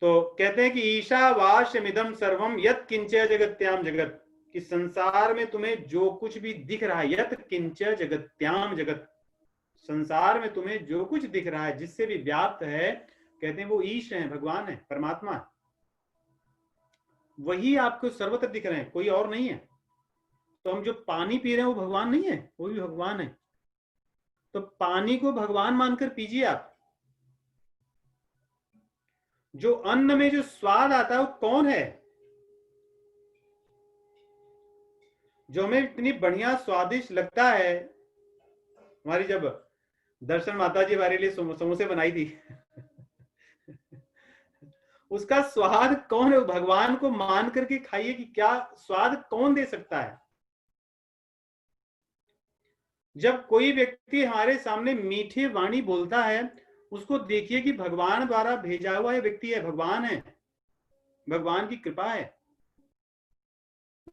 तो कहते हैं कि ईशावास्यमिदं सर्वम यत् किंच जगत्याम जगत, कि संसार में तुम्हें जो कुछ भी दिख रहा है, यत् किंच जगत्याम जगत, संसार में तुम्हें जो कुछ दिख रहा है, जिससे भी व्याप्त है, कहते हैं वो ईश है, भगवान है, परमात्मा है। वही आपको सर्वत्र दिख रहे हैं, कोई और नहीं है। तो हम जो पानी पी रहे हैं वो भगवान नहीं है, वो भी भगवान है। तो पानी को भगवान मानकर पीजिए आप। जो अन्न में जो स्वाद आता है वो कौन है? जो हमें इतनी बढ़िया स्वादिष्ट लगता है। हमारी जब दर्शन माता जी हमारे लिए समोसे बनाई थी उसका स्वाद कौन है? भगवान को मान करके खाइए कि क्या स्वाद कौन दे सकता है। जब कोई व्यक्ति हमारे सामने मीठे वाणी बोलता है, उसको देखिए कि भगवान द्वारा भेजा हुआ ये व्यक्ति है, भगवान है, भगवान की कृपा है।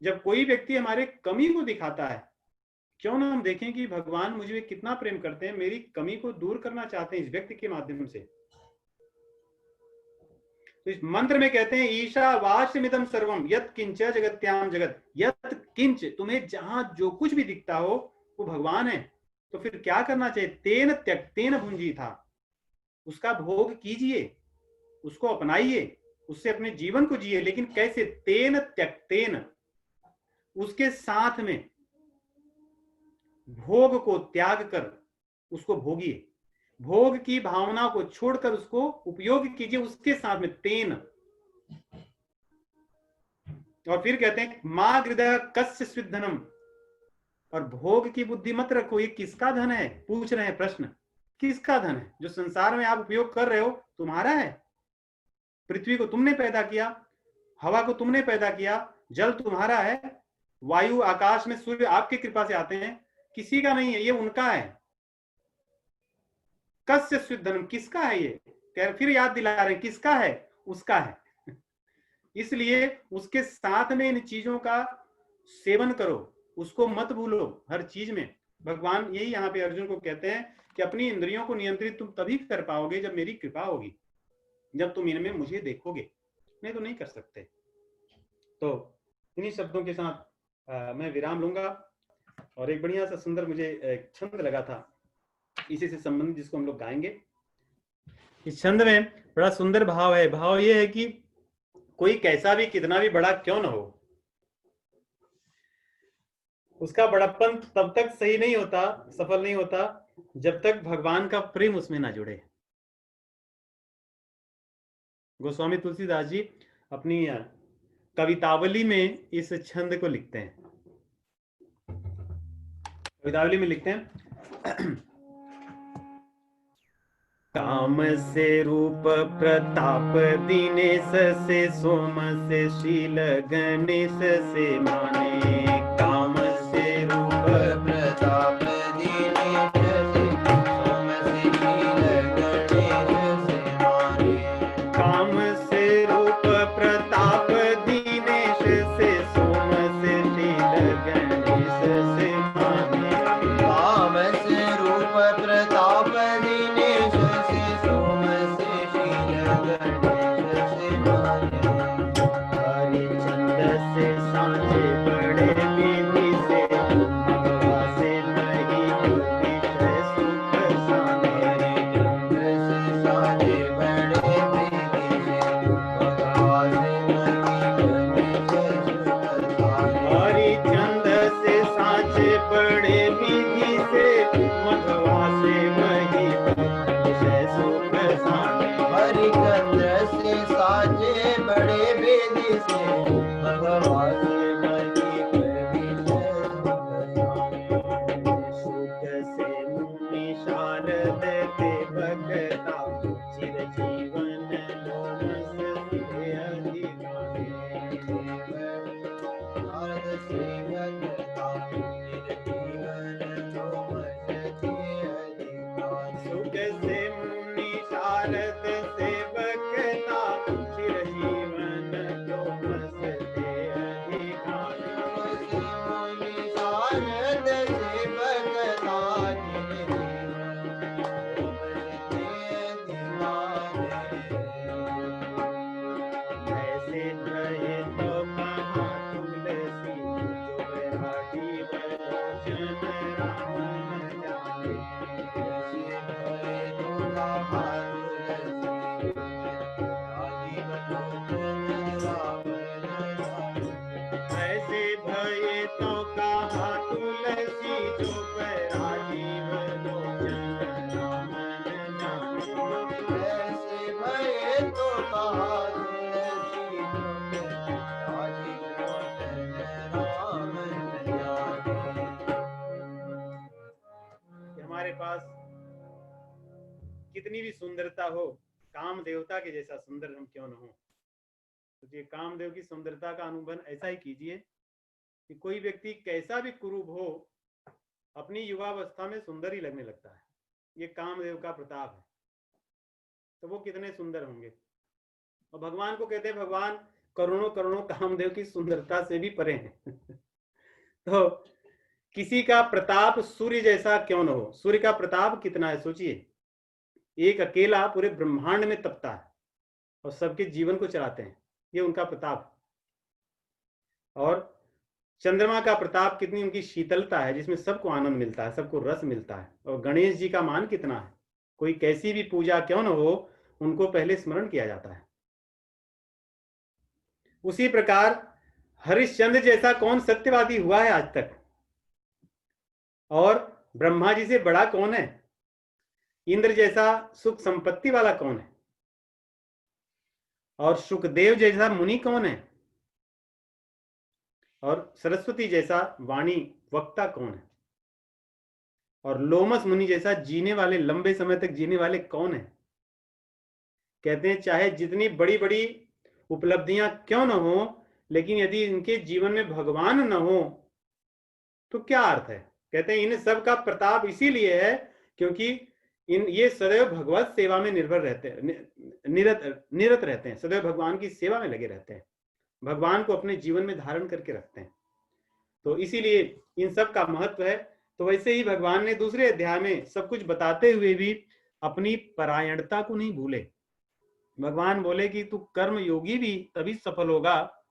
जब कोई व्यक्ति हमारे कमी को दिखाता है, क्यों ना हम देखें कि भगवान मुझे कितना प्रेम करते हैं, मेरी कमी को दूर करना चाहते हैं इस व्यक्ति के माध्यम से। तो इस मंत्र में कहते हैं ईशावास्यमिदं सर्वम यत् किंच जगत्याम जगत, यत् किंच, तुम्हें जहां जो कुछ भी दिखता हो वो भगवान है। तो फिर क्या करना चाहिए? तेन त्यक्तेन भुंजीथा, उसका भोग कीजिए, उसको अपनाइए, उससे अपने जीवन को जिए। लेकिन कैसे? तेन त्यक्तेन, उसके साथ में भोग को त्याग कर उसको भोगिए, भोग की भावना को छोड़कर उसको उपयोग कीजिए उसके साथ में, तेन। और फिर कहते हैं मां हृदय कस्य स्विद्धनम, और भोग की बुद्धि मत रखो। ये किसका धन है? पूछ रहे हैं प्रश्न, किसका धन है? जो संसार में आप उपयोग कर रहे हो तुम्हारा है। पृथ्वी को तुमने पैदा किया, हवा को तुमने पैदा किया, जल तुम्हारा है, वायु आकाश में सूर्य आपकी कृपा से आते हैं, किसी का नहीं है, ये उनका है। कस्य स्विद्धनम, किसका है ये? फिर याद दिला रहे हैं, किसका है? उसका है। इसलिए उसके साथ में इन चीजों का सेवन करो, उसको मत भूलो हर चीज में। भगवान यही यहाँ पे अर्जुन को कहते हैं कि अपनी इंद्रियों को नियंत्रित तुम तभी कर पाओगे जब मेरी कृपा होगी, जब तुम इनमें मुझे देखोगे, नहीं तो नहीं कर सकते। तो इन्हीं शब्दों के साथ मैं विराम लूंगा। और एक बढ़िया सा सुंदर मुझे एक छंद लगा था इसी से संबंधित, जिसको हम लोग गाएंगे। इस छंद में बड़ा सुंदर भाव है। भाव ये है कि कोई कैसा भी कितना भी बड़ा क्यों ना हो, उसका बड़प्पन तब तक सही नहीं होता, सफल नहीं होता, जब तक भगवान का प्रेम उसमें ना जुड़े। गोस्वामी तुलसीदास जी अपनी कवितावली में इस छंद को लिखते हैं। कवितावली में लिखते हैं काम से रूप प्रताप दीनेश से, सोम से शील गणेश से माने। काम से रूप प्रताप दीनेश से, सोम से शील गणेश से माने। काम से रूप प्रताप दीनेश से, सोम से शील गणेश से माने। काम से रूप प्रताप दीनेश से, सोम से शील गणेश से माने। हरिचंद से सांझे बड़े विधि से, भगवान हमारे पास कितनी भी सुंदरता हो, काम देवता के जैसा सुंदर हम क्यों न हो। तो ये कामदेव की सुंदरता का अनुभव ऐसा ही कीजिए कि कोई व्यक्ति कैसा भी कुरूप हो, अपनी युवावस्था में सुंदर ही लगने लगता है। ये कामदेव का प्रताप है। तो वो कितने सुंदर होंगे। और भगवान को कहते हैं भगवान करोड़ों करोड़ों कामदेव की सुंदरता से भी परे हैं। तो किसी का प्रताप सूर्य जैसा क्यों न हो। सूर्य का प्रताप कितना है सोचिए, एक अकेला पूरे ब्रह्मांड में तपता है और सबके जीवन को चलाते हैं, ये उनका प्रताप। और चंद्रमा का प्रताप कितनी उनकी शीतलता है, जिसमें सबको आनंद मिलता है, सबको रस मिलता है। और गणेश जी का मान कितना है, कोई कैसी भी पूजा क्यों न हो, उनको पहले स्मरण किया जाता है। उसी प्रकार हरिश्चंद्र जैसा कौन सत्यवादी हुआ है आज तक, और ब्रह्मा जी से बड़ा कौन है, इंद्र जैसा सुख संपत्ति वाला कौन है, और सुखदेव जैसा मुनि कौन है, और सरस्वती जैसा वाणी वक्ता कौन है, और लोमस मुनि जैसा जीने वाले, लंबे समय तक जीने वाले कौन है। कहते हैं चाहे जितनी बड़ी बड़ी उपलब्धियां क्यों न हो, लेकिन यदि इनके जीवन में भगवान न हो तो क्या अर्थ है। कहते हैं इन सब का प्रताप इसीलिए है क्योंकि ये सदैव भगवत सेवा में निर्भर रहते हैं, निरत रहते हैं, सदैव भगवान की सेवा में लगे रहते हैं, भगवान को अपने जीवन में धारण करके रखते हैं। तो इसीलिए इन सब का महत्व है। तो वैसे ही भगवान ने दूसरे अध्याय में सब कुछ बताते हुए भी अपनी परायणता को नहीं भूले। भगवान बोले कि तू कर्म योगी भी तभी सफल होगा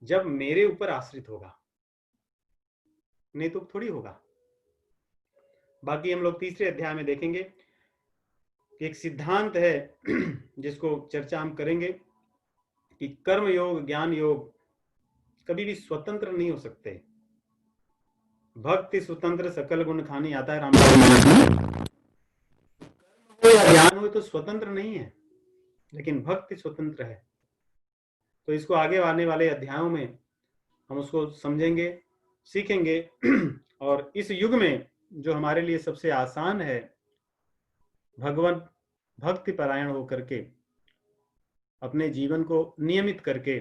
जब मेरे ऊपर आश्रित होगा, नहीं तो थोड़ी होगा। बाकी हम लोग तीसरे अध्याय में देखेंगे। एक सिद्धांत है जिसको चर्चा हम करेंगे कि कर्म योग ज्ञान योग कभी भी स्वतंत्र नहीं हो सकते। भक्ति स्वतंत्र सकल गुण खानी आता है रामचरितमानस। ज्ञान हो तो स्वतंत्र नहीं है, लेकिन भक्ति स्वतंत्र है। तो इसको आगे आने वाले अध्यायों में हम उसको समझेंगे, सीखेंगे। और इस युग में जो हमारे लिए सबसे आसान है, भगवत भक्ति परायण होकर के अपने जीवन को नियमित करके,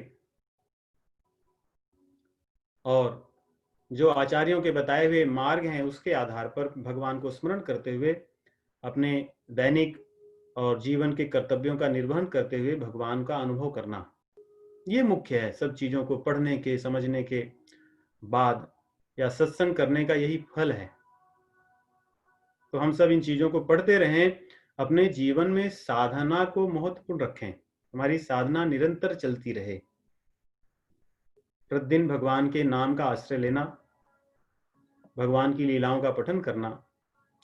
और जो आचार्यों के बताए हुए मार्ग हैं उसके आधार पर भगवान को स्मरण करते हुए अपने दैनिक और जीवन के कर्तव्यों का निर्वहन करते हुए भगवान का अनुभव करना, ये मुख्य है। सब चीजों को पढ़ने के समझने के बाद या सत्संग करने का यही फल है। तो हम सब इन चीजों को पढ़ते रहें, अपने जीवन में साधना को महत्वपूर्ण रखें, हमारी साधना निरंतर चलती रहे। प्रतिदिन भगवान के नाम का आश्रय लेना, भगवान की लीलाओं का पठन करना।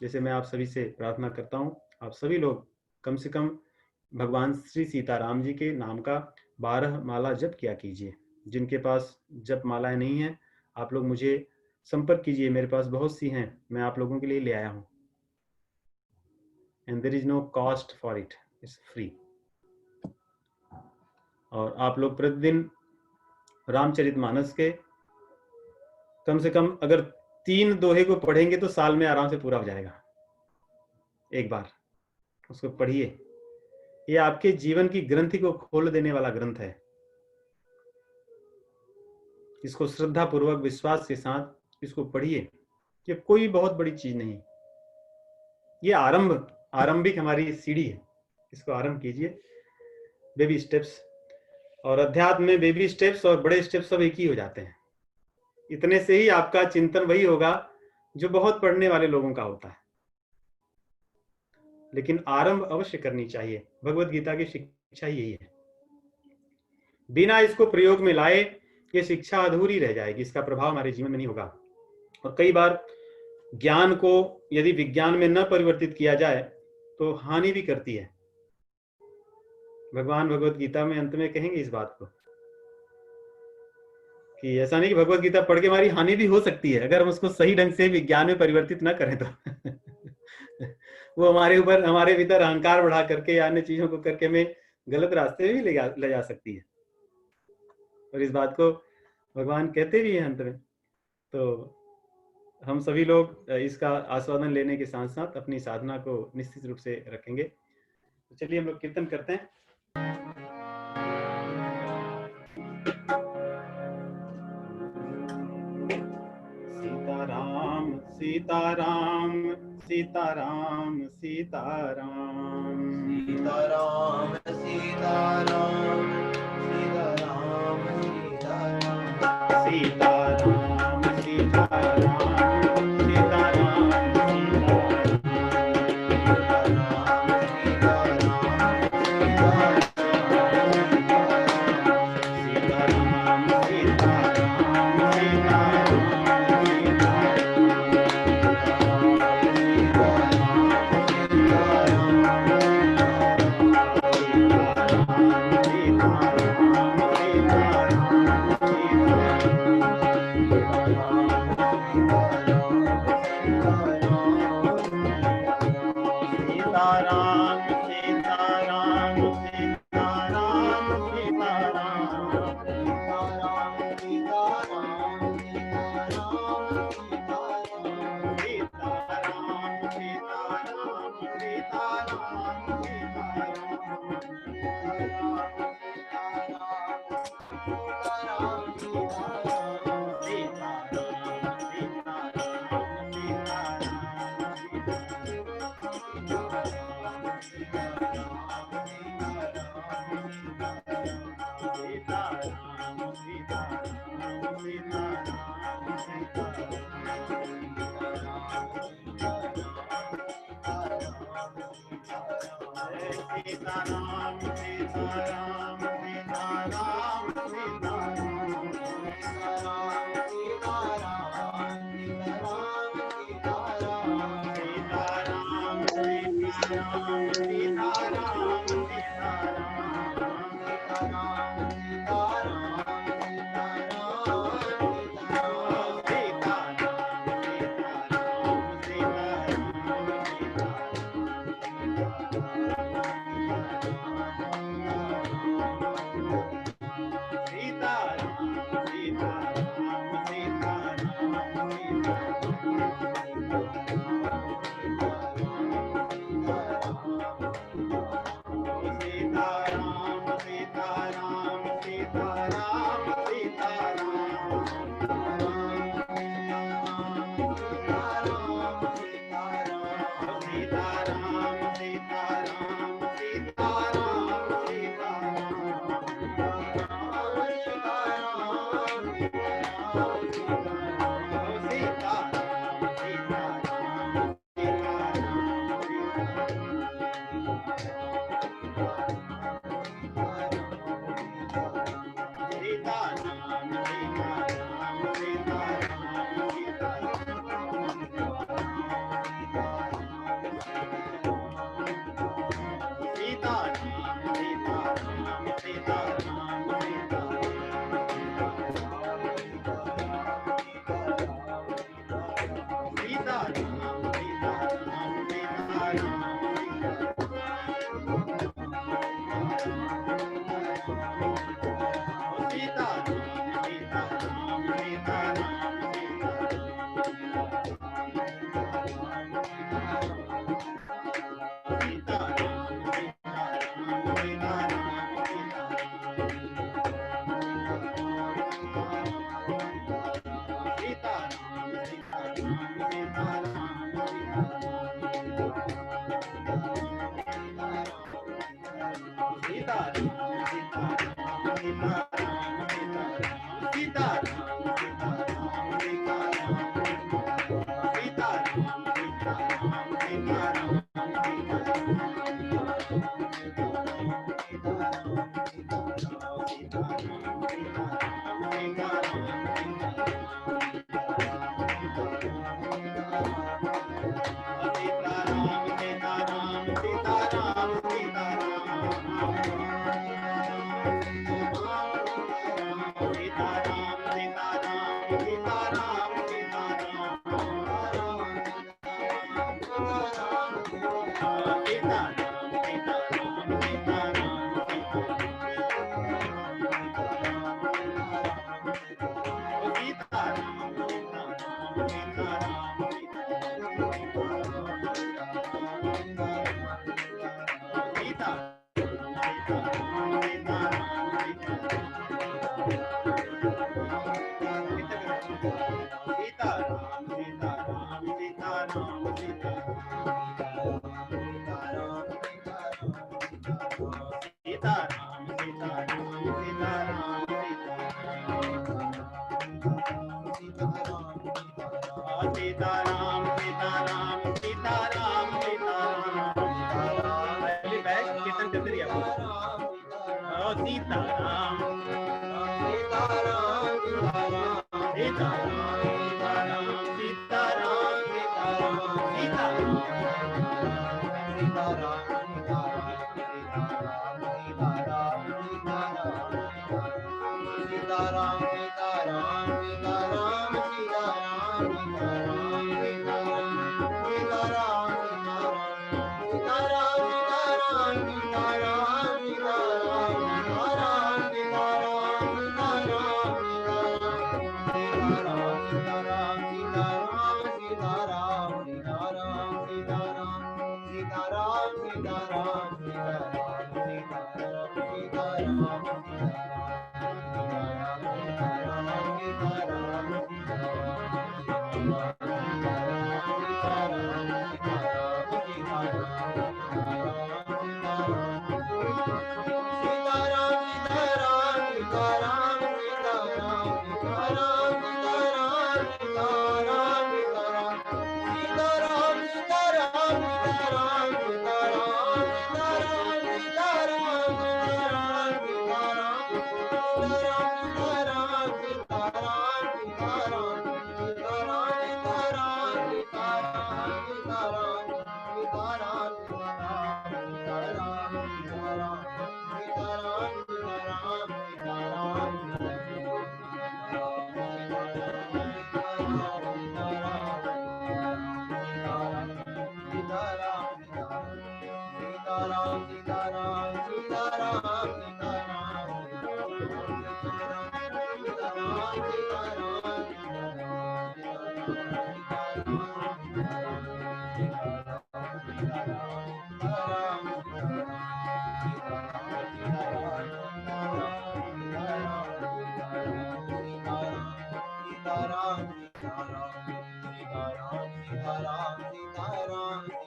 जैसे मैं आप सभी से प्रार्थना करता हूँ, आप सभी लोग कम से कम भगवान श्री सीताराम जी के नाम का 12 माला जप किया कीजिए। जिनके पास जप मालाएं नहीं है, आप लोग मुझे संपर्क कीजिए, मेरे पास बहुत सी हैं, मैं आप लोगों के लिए ले आया हूँ। And there is no cost for it, it's free. और आप लोग प्रतिदिन रामचरितमानस के कम से कम अगर 3 दोहे को पढ़ेंगे तो साल में आराम से पूरा हो जाएगा। एक बार उसको पढ़िए, ये आपके जीवन की ग्रंथि को खोल देने वाला ग्रंथ है। इसको श्रद्धा पूर्वक विश्वास के साथ इसको पढ़िए। ये कोई बहुत बड़ी चीज नहीं, ये आरंभिक हमारी सीढ़ी है। इसको आरंभ कीजिए, बेबी स्टेप्स। और अध्यात्म में बेबी स्टेप्स और बड़े स्टेप्स सब एक ही हो जाते हैं। इतने से ही आपका चिंतन वही होगा जो बहुत पढ़ने वाले लोगों का होता है। लेकिन आरंभ अवश्य करनी चाहिए। भगवत गीता की शिक्षा यही है। बिना इसको प्रयोग में लाए ये शिक्षा अधूरी रह जाएगी, इसका प्रभाव हमारे जीवन में नहीं होगा। और कई बार ज्ञान को यदि विज्ञान में न परिवर्तित किया जाए तो हानि भी करती है। भगवान भगवत गीता में अंत में कहेंगे इस बात को कि ऐसा नहीं कि भगवत गीता पढ़ के हमारी हानि भी हो सकती है अगर हम उसको सही ढंग से विज्ञान में परिवर्तित न करें तो वो हमारे ऊपर, हमारे भीतर अहंकार बढ़ा करके या अन्य चीजों को करके हमें गलत रास्ते में भी ले जा सकती है। और इस बात को भगवान कहते भी हैं अंत में। तो हम सभी लोग इसका आस्वादन लेने के साथ साथ अपनी साधना को निश्चित रूप से रखेंगे। तो चलिए हम लोग कीर्तन करते हैं। सीताराम सीताराम सीताराम सीताराम सीताराम सीताराम सीताराम सीताराम सीताराम सीताराम सीताराम सीताराम सीताराम सीताराम। पहले बैठ कीर्तन करते रहिए आप। सीताराम सीताराम सीताराम सीताराम सीताराम सीताराम सीताराम सीताराम सीताराम सीताराम